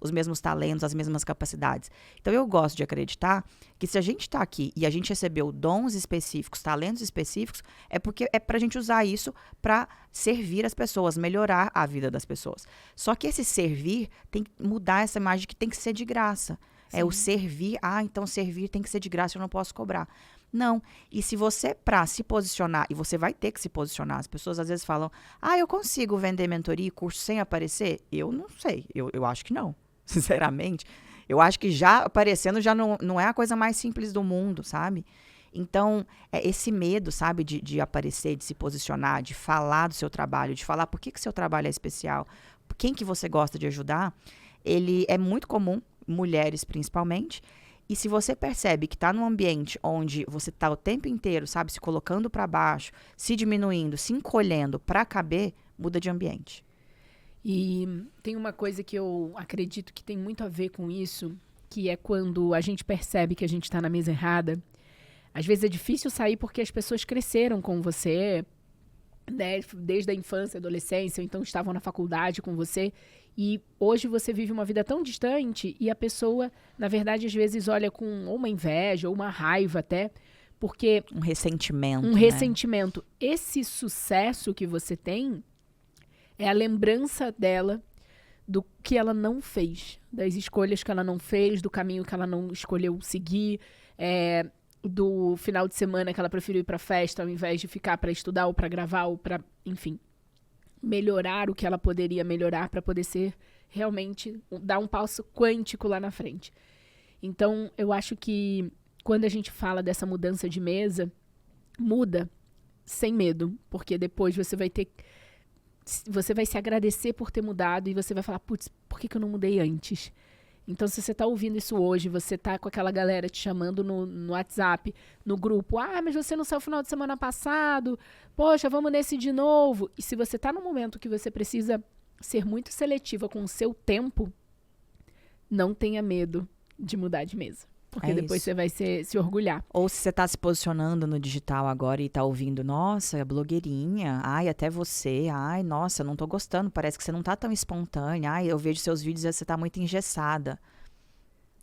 os mesmos talentos, as mesmas capacidades. Então, eu gosto de acreditar que se a gente está aqui e a gente recebeu dons específicos, talentos específicos, é porque é para a gente usar isso para servir as pessoas, melhorar a vida das pessoas. Só que esse servir tem que mudar essa imagem que tem que ser de graça. Sim. É o servir, então servir tem que ser de graça, eu não posso cobrar. Não. E se você, para se posicionar, e você vai ter que se posicionar, as pessoas às vezes falam, eu consigo vender mentoria e curso sem aparecer? Eu não sei, eu acho que não, sinceramente. Eu acho que já aparecendo já não é a coisa mais simples do mundo, sabe? Então, esse medo, sabe, de aparecer, de se posicionar, de falar do seu trabalho, de falar por que seu trabalho é especial, quem que você gosta de ajudar, ele é muito comum, mulheres principalmente. E se você percebe que está num ambiente onde você está o tempo inteiro, sabe, se colocando para baixo, se diminuindo, se encolhendo para caber, muda de ambiente. E tem uma coisa que eu acredito que tem muito a ver com isso, que é quando a gente percebe que a gente está na mesa errada. Às vezes é difícil sair porque as pessoas cresceram com você, né, desde a infância, adolescência, ou então estavam na faculdade com você. E hoje você vive uma vida tão distante e a pessoa, na verdade, às vezes olha com ou uma inveja ou uma raiva até, porque... Um ressentimento, Um ressentimento. Esse sucesso que você tem é a lembrança dela do que ela não fez, das escolhas que ela não fez, do caminho que ela não escolheu seguir, do final de semana que ela preferiu ir para festa ao invés de ficar para estudar ou para gravar ou para, enfim, melhorar o que ela poderia melhorar para poder ser realmente, dar um passo quântico lá na frente. Então, eu acho que quando a gente fala dessa mudança de mesa, muda sem medo, porque depois você vai se agradecer por ter mudado e você vai falar, putz, por que eu não mudei antes? Então, se você está ouvindo isso hoje, você está com aquela galera te chamando no WhatsApp, no grupo, mas você não saiu no final de semana passado, poxa, vamos nesse de novo. E se você está num momento que você precisa ser muito seletiva com o seu tempo, não tenha medo de mudar de mesa. Porque depois você vai se orgulhar. Ou se você está se posicionando no digital agora e está ouvindo, nossa, blogueirinha, até você, nossa, não tô gostando, parece que você não tá tão espontânea, eu vejo seus vídeos e você tá muito engessada.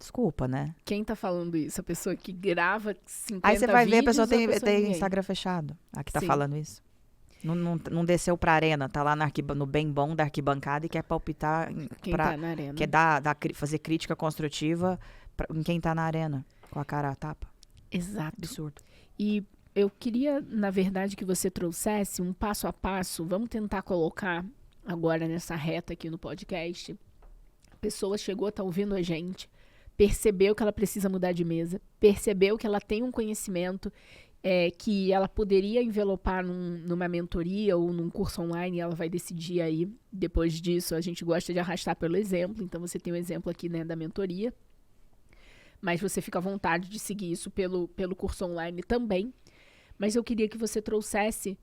Desculpa, né? Quem tá falando isso? A pessoa que grava 50 Aí você vai ver, a pessoa tem ninguém. Instagram fechado. A que tá Sim. falando isso. Não desceu pra arena, tá lá no bem bom da arquibancada e quer palpitar. Quem tá na arena. Quer fazer crítica construtiva em quem tá na arena, com a cara a tapa. Exato. Absurdo. E eu queria, na verdade, que você trouxesse um passo a passo. Vamos tentar colocar agora nessa reta aqui no podcast. A pessoa chegou, tá ouvindo a gente, percebeu que ela precisa mudar de mesa, percebeu que ela tem um conhecimento que ela poderia envelopar numa mentoria ou num curso online, e ela vai decidir aí. Depois disso, a gente gosta de arrastar pelo exemplo. Então, você tem o exemplo aqui, né, da mentoria. Mas você fica à vontade de seguir isso pelo curso online também. Mas eu queria que você trouxesse,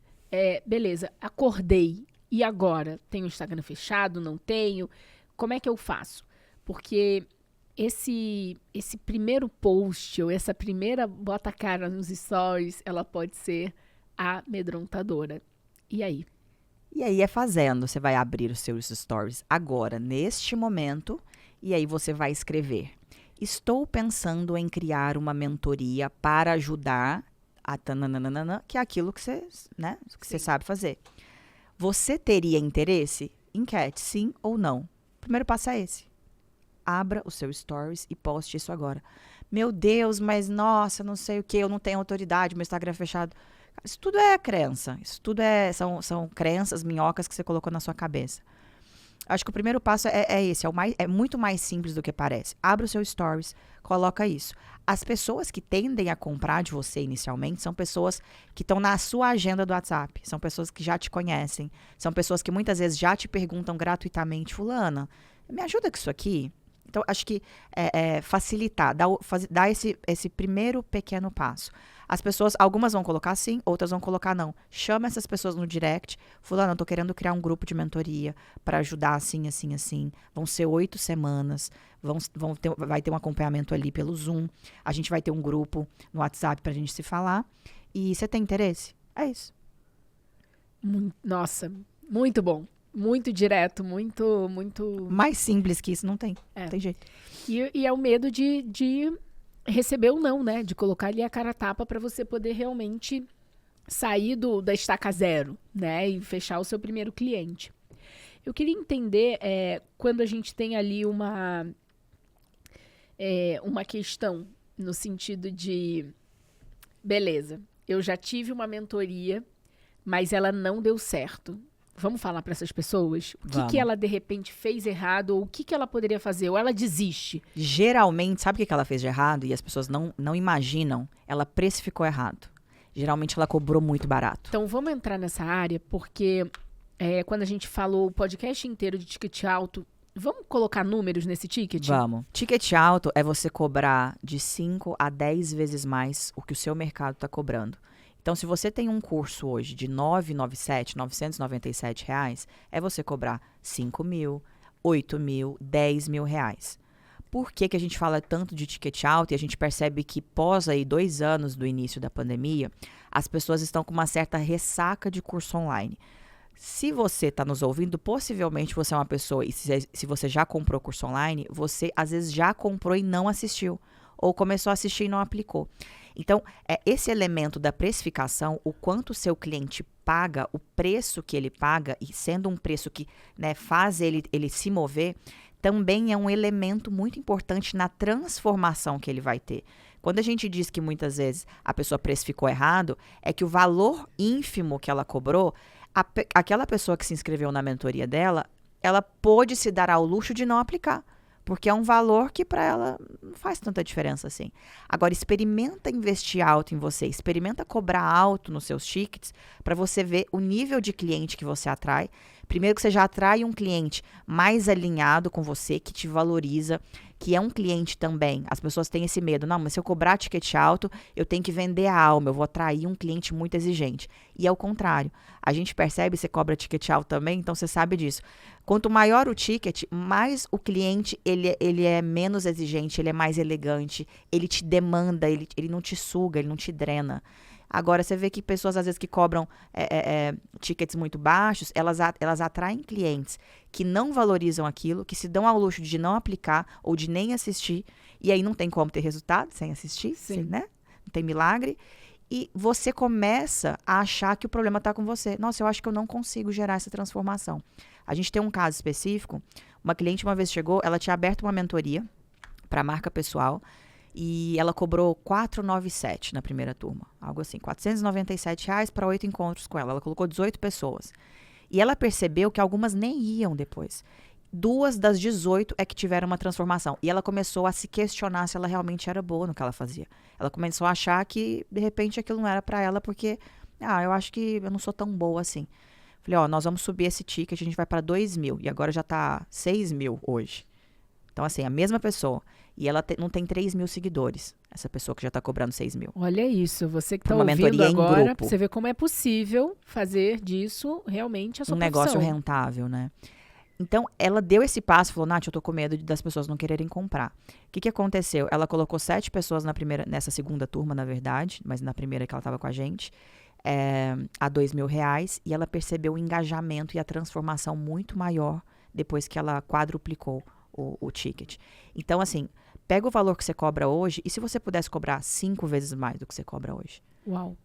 beleza, acordei, e agora? Tenho o Instagram fechado? Não tenho? Como é que eu faço? Porque esse primeiro post, ou essa primeira bota a cara nos stories, ela pode ser amedrontadora. E aí? E aí é fazendo, você vai abrir os seus stories agora, neste momento, e aí você vai escrever: estou pensando em criar uma mentoria para ajudar a tananana, que é aquilo que você, né, que você sabe fazer. Você teria interesse? Enquete, sim ou não. O primeiro passo é esse. Abra o seu stories e poste isso agora. Meu Deus, mas nossa, não sei o que, eu não tenho autoridade, meu Instagram é fechado. Isso tudo é crença, isso tudo são crenças, minhocas que você colocou na sua cabeça. Acho que o primeiro passo é esse, é muito mais simples do que parece. Abre o seu stories, coloca isso. As pessoas que tendem a comprar de você inicialmente são pessoas que estão na sua agenda do WhatsApp. São pessoas que já te conhecem. São pessoas que muitas vezes já te perguntam gratuitamente, fulana, me ajuda com isso aqui? Então, acho que facilitar, dar esse primeiro pequeno passo. As pessoas, algumas vão colocar sim, outras vão colocar não. Chama essas pessoas no direct. Fulano, eu tô querendo criar um grupo de mentoria para ajudar assim, assim, assim. Vão ser 8 semanas. Vai ter um acompanhamento ali pelo Zoom. A gente vai ter um grupo no WhatsApp pra gente se falar. E você tem interesse? É isso. Nossa, muito bom. Muito direto, muito... Mais simples que isso não tem. Não tem jeito. E é o medo de receber ou não, né? De colocar ali a cara a tapa para você poder realmente sair da estaca zero, né? E fechar o seu primeiro cliente. Eu queria entender quando a gente tem ali uma questão no sentido de, beleza, eu já tive uma mentoria, mas ela não deu certo. Vamos falar para essas pessoas? O que ela, de repente, fez errado? Ou o que ela poderia fazer? Ou ela desiste? Geralmente, sabe o que ela fez de errado? E as pessoas não imaginam. Ela precificou errado. Geralmente, ela cobrou muito barato. Então, vamos entrar nessa área, porque quando a gente falou o podcast inteiro de ticket alto, vamos colocar números nesse ticket? Vamos. Ticket alto é você cobrar de 5 a 10 vezes mais o que o seu mercado está cobrando. Então, se você tem um curso hoje de R$ 997 reais, é você cobrar 5 mil, 8 mil, 10 mil reais. Por que a gente fala tanto de ticket alto e a gente percebe que pós aí 2 anos do início da pandemia, as pessoas estão com uma certa ressaca de curso online? Se você está nos ouvindo, possivelmente você é uma pessoa, e se você já comprou curso online, você às vezes já comprou e não assistiu, ou começou a assistir e não aplicou. Então, esse elemento da precificação, o quanto o seu cliente paga, o preço que ele paga, e sendo um preço que, né, faz ele se mover, também é um elemento muito importante na transformação que ele vai ter. Quando a gente diz que muitas vezes a pessoa precificou errado, é que o valor ínfimo que ela cobrou, aquela pessoa que se inscreveu na mentoria dela, ela pôde se dar ao luxo de não aplicar. Porque é um valor que para ela não faz tanta diferença assim. Agora, experimenta investir alto em você. Experimenta cobrar alto nos seus tickets para você ver o nível de cliente que você atrai. Primeiro que você já atrai um cliente mais alinhado com você, que te valoriza, que é um cliente também. As pessoas têm esse medo. Não, mas se eu cobrar ticket alto, eu tenho que vender a alma. Eu vou atrair um cliente muito exigente. E é o contrário. A gente percebe, você cobra ticket alto também, então você sabe disso. Quanto maior o ticket, mais o cliente ele é menos exigente, ele é mais elegante, ele te demanda, ele não te suga, ele não te drena. Agora, você vê que pessoas, às vezes, que cobram tickets muito baixos, elas atraem clientes que não valorizam aquilo, que se dão ao luxo de não aplicar ou de nem assistir, e aí não tem como ter resultado sem assistir, né? Não tem milagre. E você começa a achar que o problema está com você. Nossa, eu acho que eu não consigo gerar essa transformação. A gente tem um caso específico. Uma cliente uma vez chegou, ela tinha aberto uma mentoria para marca pessoal e ela cobrou 497 na primeira turma. Algo assim, R$497 para 8 encontros com ela. Ela colocou 18 pessoas. E ela percebeu que algumas nem iam depois. 2 das 18 é que tiveram uma transformação. E ela começou a se questionar se ela realmente era boa no que ela fazia. Ela começou a achar que, de repente, aquilo não era para ela porque, eu acho que eu não sou tão boa assim. Falei, nós vamos subir esse ticket, a gente vai para 2 mil. E agora já tá 6 mil hoje. Então, assim, a mesma pessoa. E ela não tem 3 mil seguidores. Essa pessoa que já tá cobrando 6 mil. Olha isso, você que tá ouvindo agora, você vê como é possível fazer disso realmente a sua profissão. Negócio rentável, né? Então, ela deu esse passo e falou, Nath, eu tô com medo das pessoas não quererem comprar. O que aconteceu? Ela colocou 7 pessoas nessa segunda turma, na verdade, mas na primeira que ela tava com a gente, a R$2 mil, e ela percebeu o engajamento e a transformação muito maior depois que ela quadruplicou o ticket. Então, assim, pega o valor que você cobra hoje e se você pudesse cobrar 5 vezes mais do que você cobra hoje. Uau!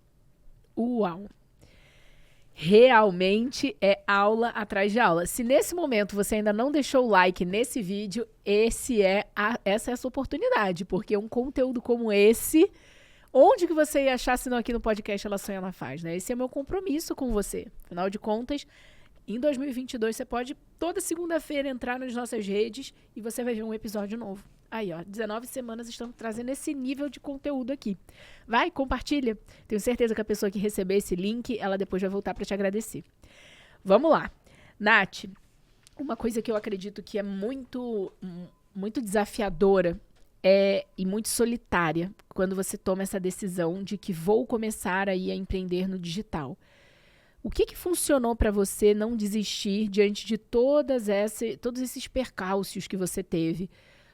Realmente é aula atrás de aula. Se nesse momento você ainda não deixou o like nesse vídeo, essa é a sua oportunidade, porque um conteúdo como esse, onde que você ia achar se não aqui no podcast Ela Sonha, Ela Faz, né? Esse é meu compromisso com você. Afinal de contas, Em 2022, você pode, toda segunda-feira, entrar nas nossas redes e você vai ver um episódio novo. Aí, ó, 19 semanas estamos trazendo esse nível de conteúdo aqui. Vai, compartilha. Tenho certeza que a pessoa que receber esse link, ela depois vai voltar para te agradecer. Vamos lá. Nath, uma coisa que eu acredito que é muito desafiadora e muito solitária quando você toma essa decisão de que vou começar aí a empreender no digital. O que funcionou para você não desistir diante de todos esses percalços que você teve?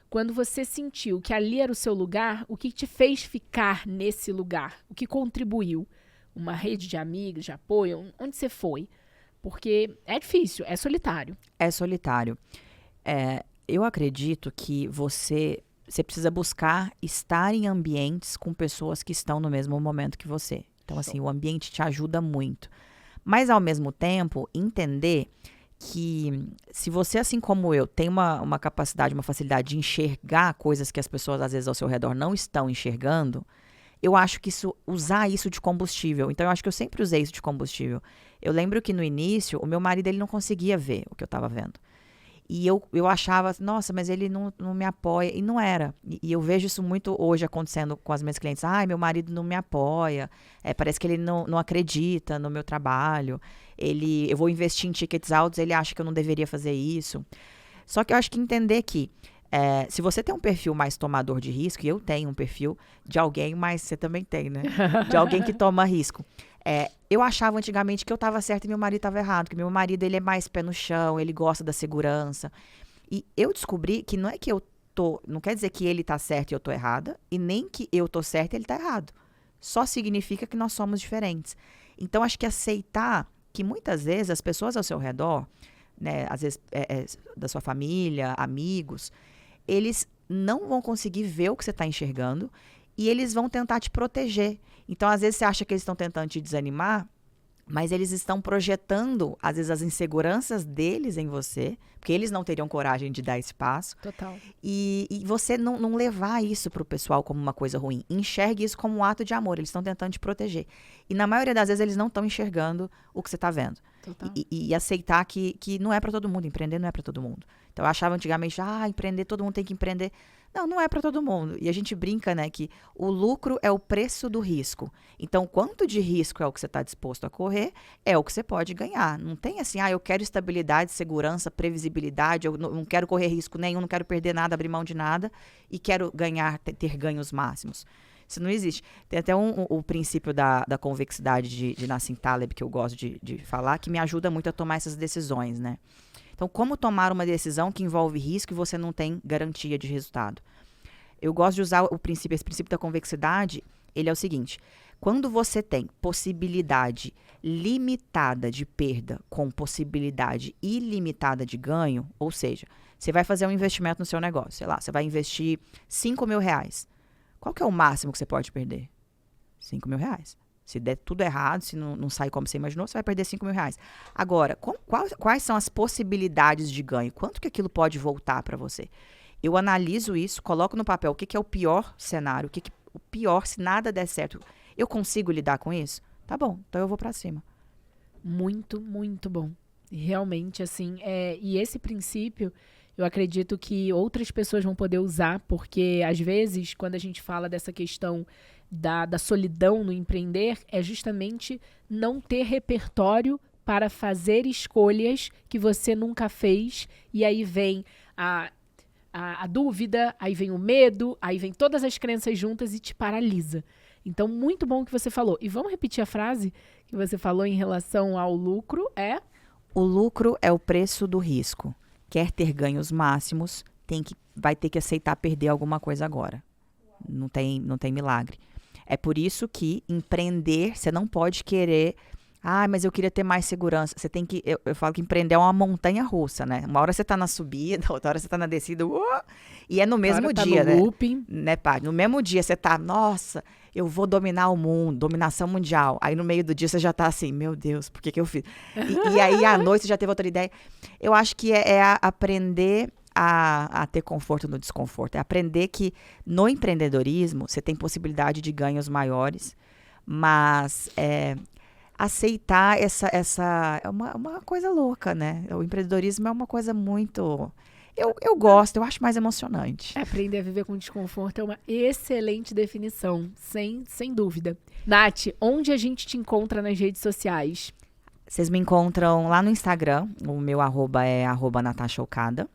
Quando você sentiu que ali era o seu lugar, o que te fez ficar nesse lugar? O que contribuiu? Uma rede de amigos, de apoio? Onde você foi? Porque é difícil, é solitário. É solitário. Eu acredito que você precisa buscar estar em ambientes com pessoas que estão no mesmo momento que você. Então, assim, o ambiente te ajuda muito. Mas, ao mesmo tempo, entender que se você, assim como eu, tem uma capacidade, uma facilidade de enxergar coisas que as pessoas, às vezes, ao seu redor não estão enxergando, eu acho que usar isso de combustível. Então, eu acho que eu sempre usei isso de combustível. Eu lembro que, no início, o meu marido ele não conseguia ver o que eu estava vendo. E eu achava, nossa, mas ele não me apoia. E não era. E eu vejo isso muito hoje acontecendo com as minhas clientes. Ai, meu marido não me apoia. Parece que ele não acredita no meu trabalho. Eu vou investir em tickets altos, ele acha que eu não deveria fazer isso. Só que eu acho que entender que se você tem um perfil mais tomador de risco, e eu tenho um perfil de alguém, mas você também tem, né? De alguém que toma risco. Eu achava antigamente que eu estava certa e meu marido estava errado. Que meu marido, ele é mais pé no chão, ele gosta da segurança. E eu descobri que não é que não quer dizer que ele está certo e eu estou errada, e nem que eu estou certa e ele está errado. Só significa que nós somos diferentes. Então, acho que aceitar que muitas vezes as pessoas ao seu redor, né, às vezes da sua família, amigos, eles não vão conseguir ver o que você está enxergando e eles vão tentar te proteger. Então, às vezes, você acha que eles estão tentando te desanimar, mas eles estão projetando, às vezes, as inseguranças deles em você, porque eles não teriam coragem de dar esse passo. Total. E você não levar isso para o pessoal como uma coisa ruim. Enxergue isso como um ato de amor. Eles estão tentando te proteger. E, na maioria das vezes, eles não estão enxergando o que você está vendo. Total. E aceitar que não é para todo mundo. Empreender não é para todo mundo. Então, eu achava antigamente, empreender, todo mundo tem que empreender. Não é para todo mundo. E a gente brinca, né, que o lucro é o preço do risco. Então, quanto de risco é o que você está disposto a correr, é o que você pode ganhar. Não tem assim, eu quero estabilidade, segurança, previsibilidade, eu não quero correr risco nenhum, não quero perder nada, abrir mão de nada e quero ter ganhos máximos. Isso não existe. Tem até o princípio da convexidade de Nassim Taleb, que eu gosto de falar, que me ajuda muito a tomar essas decisões, né? Então, como tomar uma decisão que envolve risco e você não tem garantia de resultado? Eu gosto de usar esse princípio da convexidade, ele é o seguinte: quando você tem possibilidade limitada de perda com possibilidade ilimitada de ganho, ou seja, você vai fazer um investimento no seu negócio, sei lá, você vai investir R$5.000. Qual que é o máximo que você pode perder? R$5.000. Se der tudo errado, se não sair como você imaginou, você vai perder R$5.000. Agora, quais são as possibilidades de ganho? Quanto que aquilo pode voltar para você? Eu analiso isso, coloco no papel o que é o pior cenário, o pior, se nada der certo. Eu consigo lidar com isso? Tá bom, então eu vou para cima. Muito, muito bom. Realmente, assim, e esse princípio, eu acredito que outras pessoas vão poder usar, porque, às vezes, quando a gente fala dessa questão da solidão no empreender, é justamente não ter repertório para fazer escolhas que você nunca fez, e aí vem a dúvida, aí vem o medo, aí vem todas as crenças juntas e te paralisa. Então, muito bom o que você falou. E vamos repetir a frase que você falou em relação ao lucro, O lucro é o preço do risco. Quer ter ganhos máximos, vai ter que aceitar perder alguma coisa agora. Não tem milagre. É por isso que empreender, você não pode querer... mas eu queria ter mais segurança. Você tem que... Eu falo que empreender é uma montanha russa, né? Uma hora você tá na subida, outra hora você tá na descida. E é no mesmo dia, no né? Looping. Né, pá? No mesmo dia você tá... Nossa, eu vou dominar o mundo. Dominação mundial. Aí no meio do dia você já tá assim... Meu Deus, por que eu fiz? E aí à noite você já teve outra ideia. Eu acho que aprender... A ter conforto no desconforto. É aprender que no empreendedorismo você tem possibilidade de ganhos maiores, mas aceitar essa é uma coisa louca, né? O empreendedorismo é uma coisa muito... Eu gosto, eu acho mais emocionante. Aprender a viver com desconforto é uma excelente definição, sem dúvida. Nath, onde a gente te encontra nas redes sociais? Vocês me encontram lá no Instagram, o meu @ é @NatashaOkada.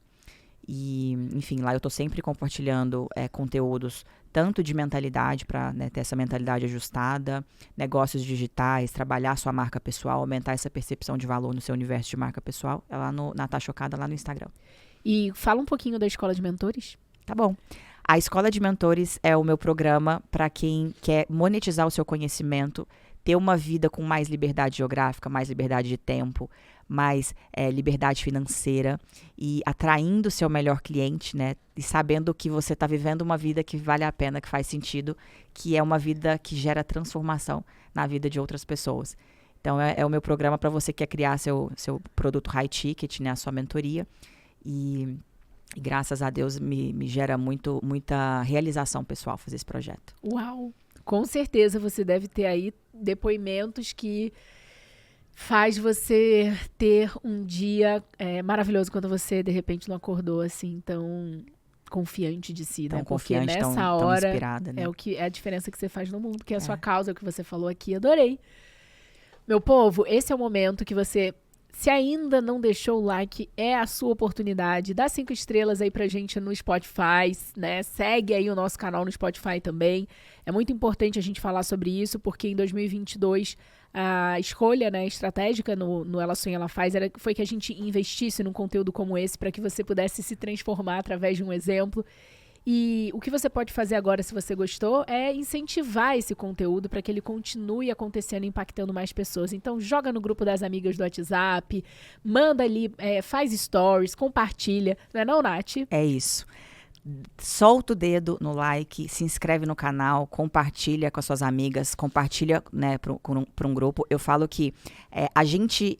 E, enfim, lá eu tô sempre compartilhando conteúdos tanto de mentalidade, para ter essa mentalidade ajustada, negócios digitais, trabalhar sua marca pessoal, aumentar essa percepção de valor no seu universo de marca pessoal. É lá no Natasha Okada, lá no Instagram. E fala um pouquinho da Escola de Mentores. Tá bom. A Escola de Mentores é o meu programa para quem quer monetizar o seu conhecimento, ter uma vida com mais liberdade geográfica, mais liberdade de tempo, mais liberdade financeira e atraindo o seu melhor cliente, né? E sabendo que você está vivendo uma vida que vale a pena, que faz sentido, que é uma vida que gera transformação na vida de outras pessoas. Então, é o meu programa para você que quer criar seu produto high ticket, né? A sua mentoria. E graças a Deus me gera muita realização pessoal fazer esse projeto. Uau! Com certeza você deve ter aí depoimentos que faz você ter um dia maravilhoso quando você, de repente, não acordou assim tão confiante de si, tão né? Confiante, porque nessa tão hora inspirada, né? é a diferença que você faz no mundo, porque é a sua causa, é o que você falou aqui, adorei. Meu povo, esse é o momento que você... Se ainda não deixou o like, é a sua oportunidade. Dá 5 estrelas aí pra gente no Spotify, né? Segue aí o nosso canal no Spotify também. É muito importante a gente falar sobre isso, porque em 2022 a escolha, né, estratégica no Ela Sonha, Ela Faz foi que a gente investisse num conteúdo como esse para que você pudesse se transformar através de um exemplo. E o que você pode fazer agora, se você gostou, é incentivar esse conteúdo para que ele continue acontecendo e impactando mais pessoas. Então, joga no grupo das amigas do WhatsApp, manda ali, faz stories, compartilha. Não é não, Nath? É isso. Solta o dedo no like, se inscreve no canal, compartilha com as suas amigas, compartilha, né, para um grupo. Eu falo que a gente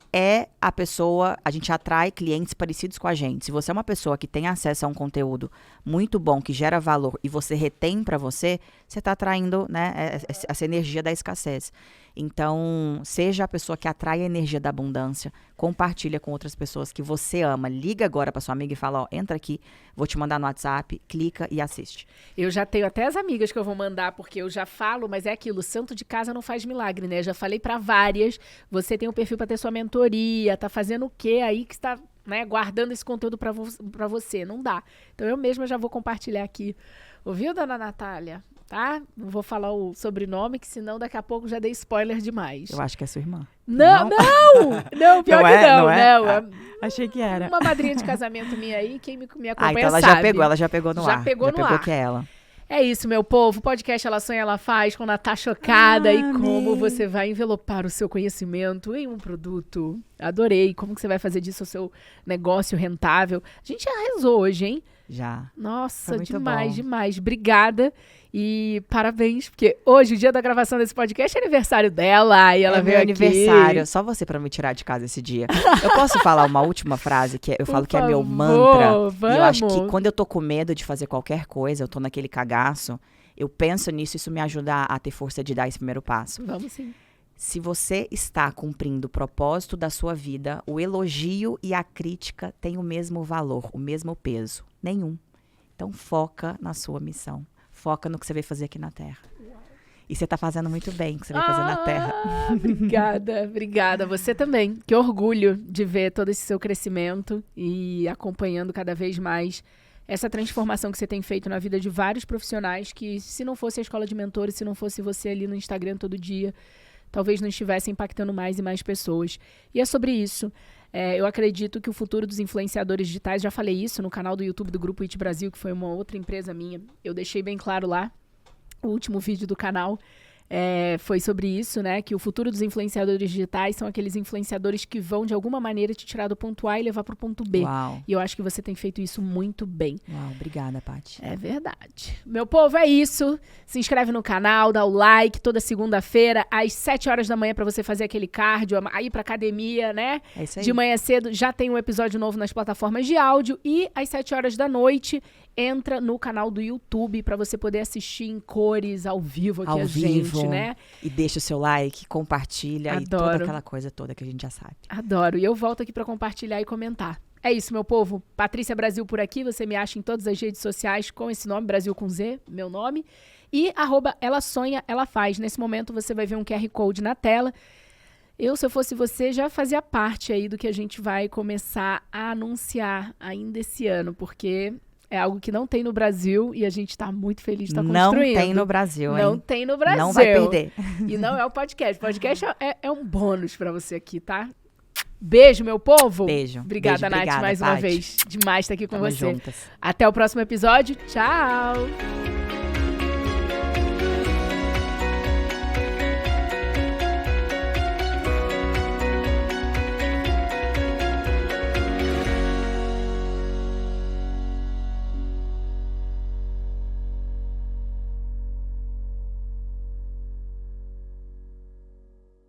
a pessoa, a gente atrai clientes parecidos com a gente. Se você é uma pessoa que tem acesso a um conteúdo muito bom, que gera valor e você retém para você está atraindo, né, essa energia da escassez. Então, seja a pessoa que atrai a energia da abundância, compartilha com outras pessoas que você ama. Liga agora para sua amiga e fala, entra aqui, vou te mandar no WhatsApp, clica e assiste. Eu já tenho até as amigas que eu vou mandar, porque eu já falo, mas é aquilo, santo de casa não faz milagre, né? Eu já falei para várias, você tem um perfil para ter sua mentoria, tá fazendo o quê aí que está, né, guardando esse conteúdo para você? Não dá. Então, eu mesma já vou compartilhar aqui. Ouviu, dona Natália? Tá? Não vou falar o sobrenome, que senão daqui a pouco já dei spoiler demais. Eu acho que é sua irmã. Não, pior que não. Achei que era. Uma madrinha de casamento minha aí, quem me acompanha então ela sabe. ela já pegou no ar. Já pegou no ar. Que é ela. É isso, meu povo. Podcast Ela Sonha, Ela Faz, com Natasha Okada. E como você vai envelopar o seu conhecimento em um produto. Adorei. Como que você vai fazer disso o seu negócio rentável. A gente já rezou hoje, hein? Já. Nossa, demais. Obrigada e parabéns, porque hoje, o dia da gravação desse podcast, é aniversário dela e ela veio aqui. Aniversário, só você pra me tirar de casa esse dia. Eu posso falar uma última frase que eu falo que é meu mantra? Vamos. E eu acho que quando eu tô com medo de fazer qualquer coisa, eu tô naquele cagaço, eu penso nisso, isso me ajuda a ter força de dar esse primeiro passo. Vamos sim. Se você está cumprindo o propósito da sua vida, o elogio e a crítica têm o mesmo valor, o mesmo peso. Nenhum. Então, foca na sua missão. Foca no que você veio fazer aqui na Terra. E você está fazendo muito bem o que você veio fazer na Terra. Obrigada. Você também. Que orgulho de ver todo esse seu crescimento e acompanhando cada vez mais essa transformação que você tem feito na vida de vários profissionais que, se não fosse a Escola de Mentores, se não fosse você ali no Instagram todo dia, talvez não estivesse impactando mais e mais pessoas. E é sobre isso. Eu acredito que o futuro dos influenciadores digitais, já falei isso no canal do YouTube do Grupo IT Brasil, que foi uma outra empresa minha. Eu deixei bem claro lá, o último vídeo do canal foi sobre isso, né? Que o futuro dos influenciadores digitais são aqueles influenciadores que vão, de alguma maneira, te tirar do ponto A e levar para o ponto B. Uau. E eu acho que você tem feito isso muito bem. Uau, obrigada, Paty. É verdade. Meu povo, é isso. Se inscreve no canal, dá o like toda segunda-feira, às 7 horas da manhã, para você fazer aquele cardio, aí pra academia, né? É isso aí. De manhã cedo já tem um episódio novo nas plataformas de áudio. E às 7 horas da noite, entra no canal do YouTube para você poder assistir em cores, ao vivo aqui gente, né? E deixa o seu like, compartilha e toda aquela coisa toda que a gente já sabe. Adoro. E eu volto aqui para compartilhar e comentar. É isso, meu povo. Patrícia Brasil por aqui. Você me acha em todas as redes sociais com esse nome, Brasil com Z, meu nome. E @ela sonha, ela faz. Nesse momento você vai ver um QR Code na tela. Eu, se eu fosse você, já fazia parte aí do que a gente vai começar a anunciar ainda esse ano, porque é algo que não tem no Brasil e a gente está muito feliz de estar construindo. Não tem no Brasil, hein? Não tem no Brasil. Não vai perder. E não é o podcast. O podcast é um bônus para você aqui, tá? Beijo, meu povo. Beijo. Obrigada, Nath, mais uma vez. Demais estar aqui com Tamo você. Juntas. Até o próximo episódio. Tchau.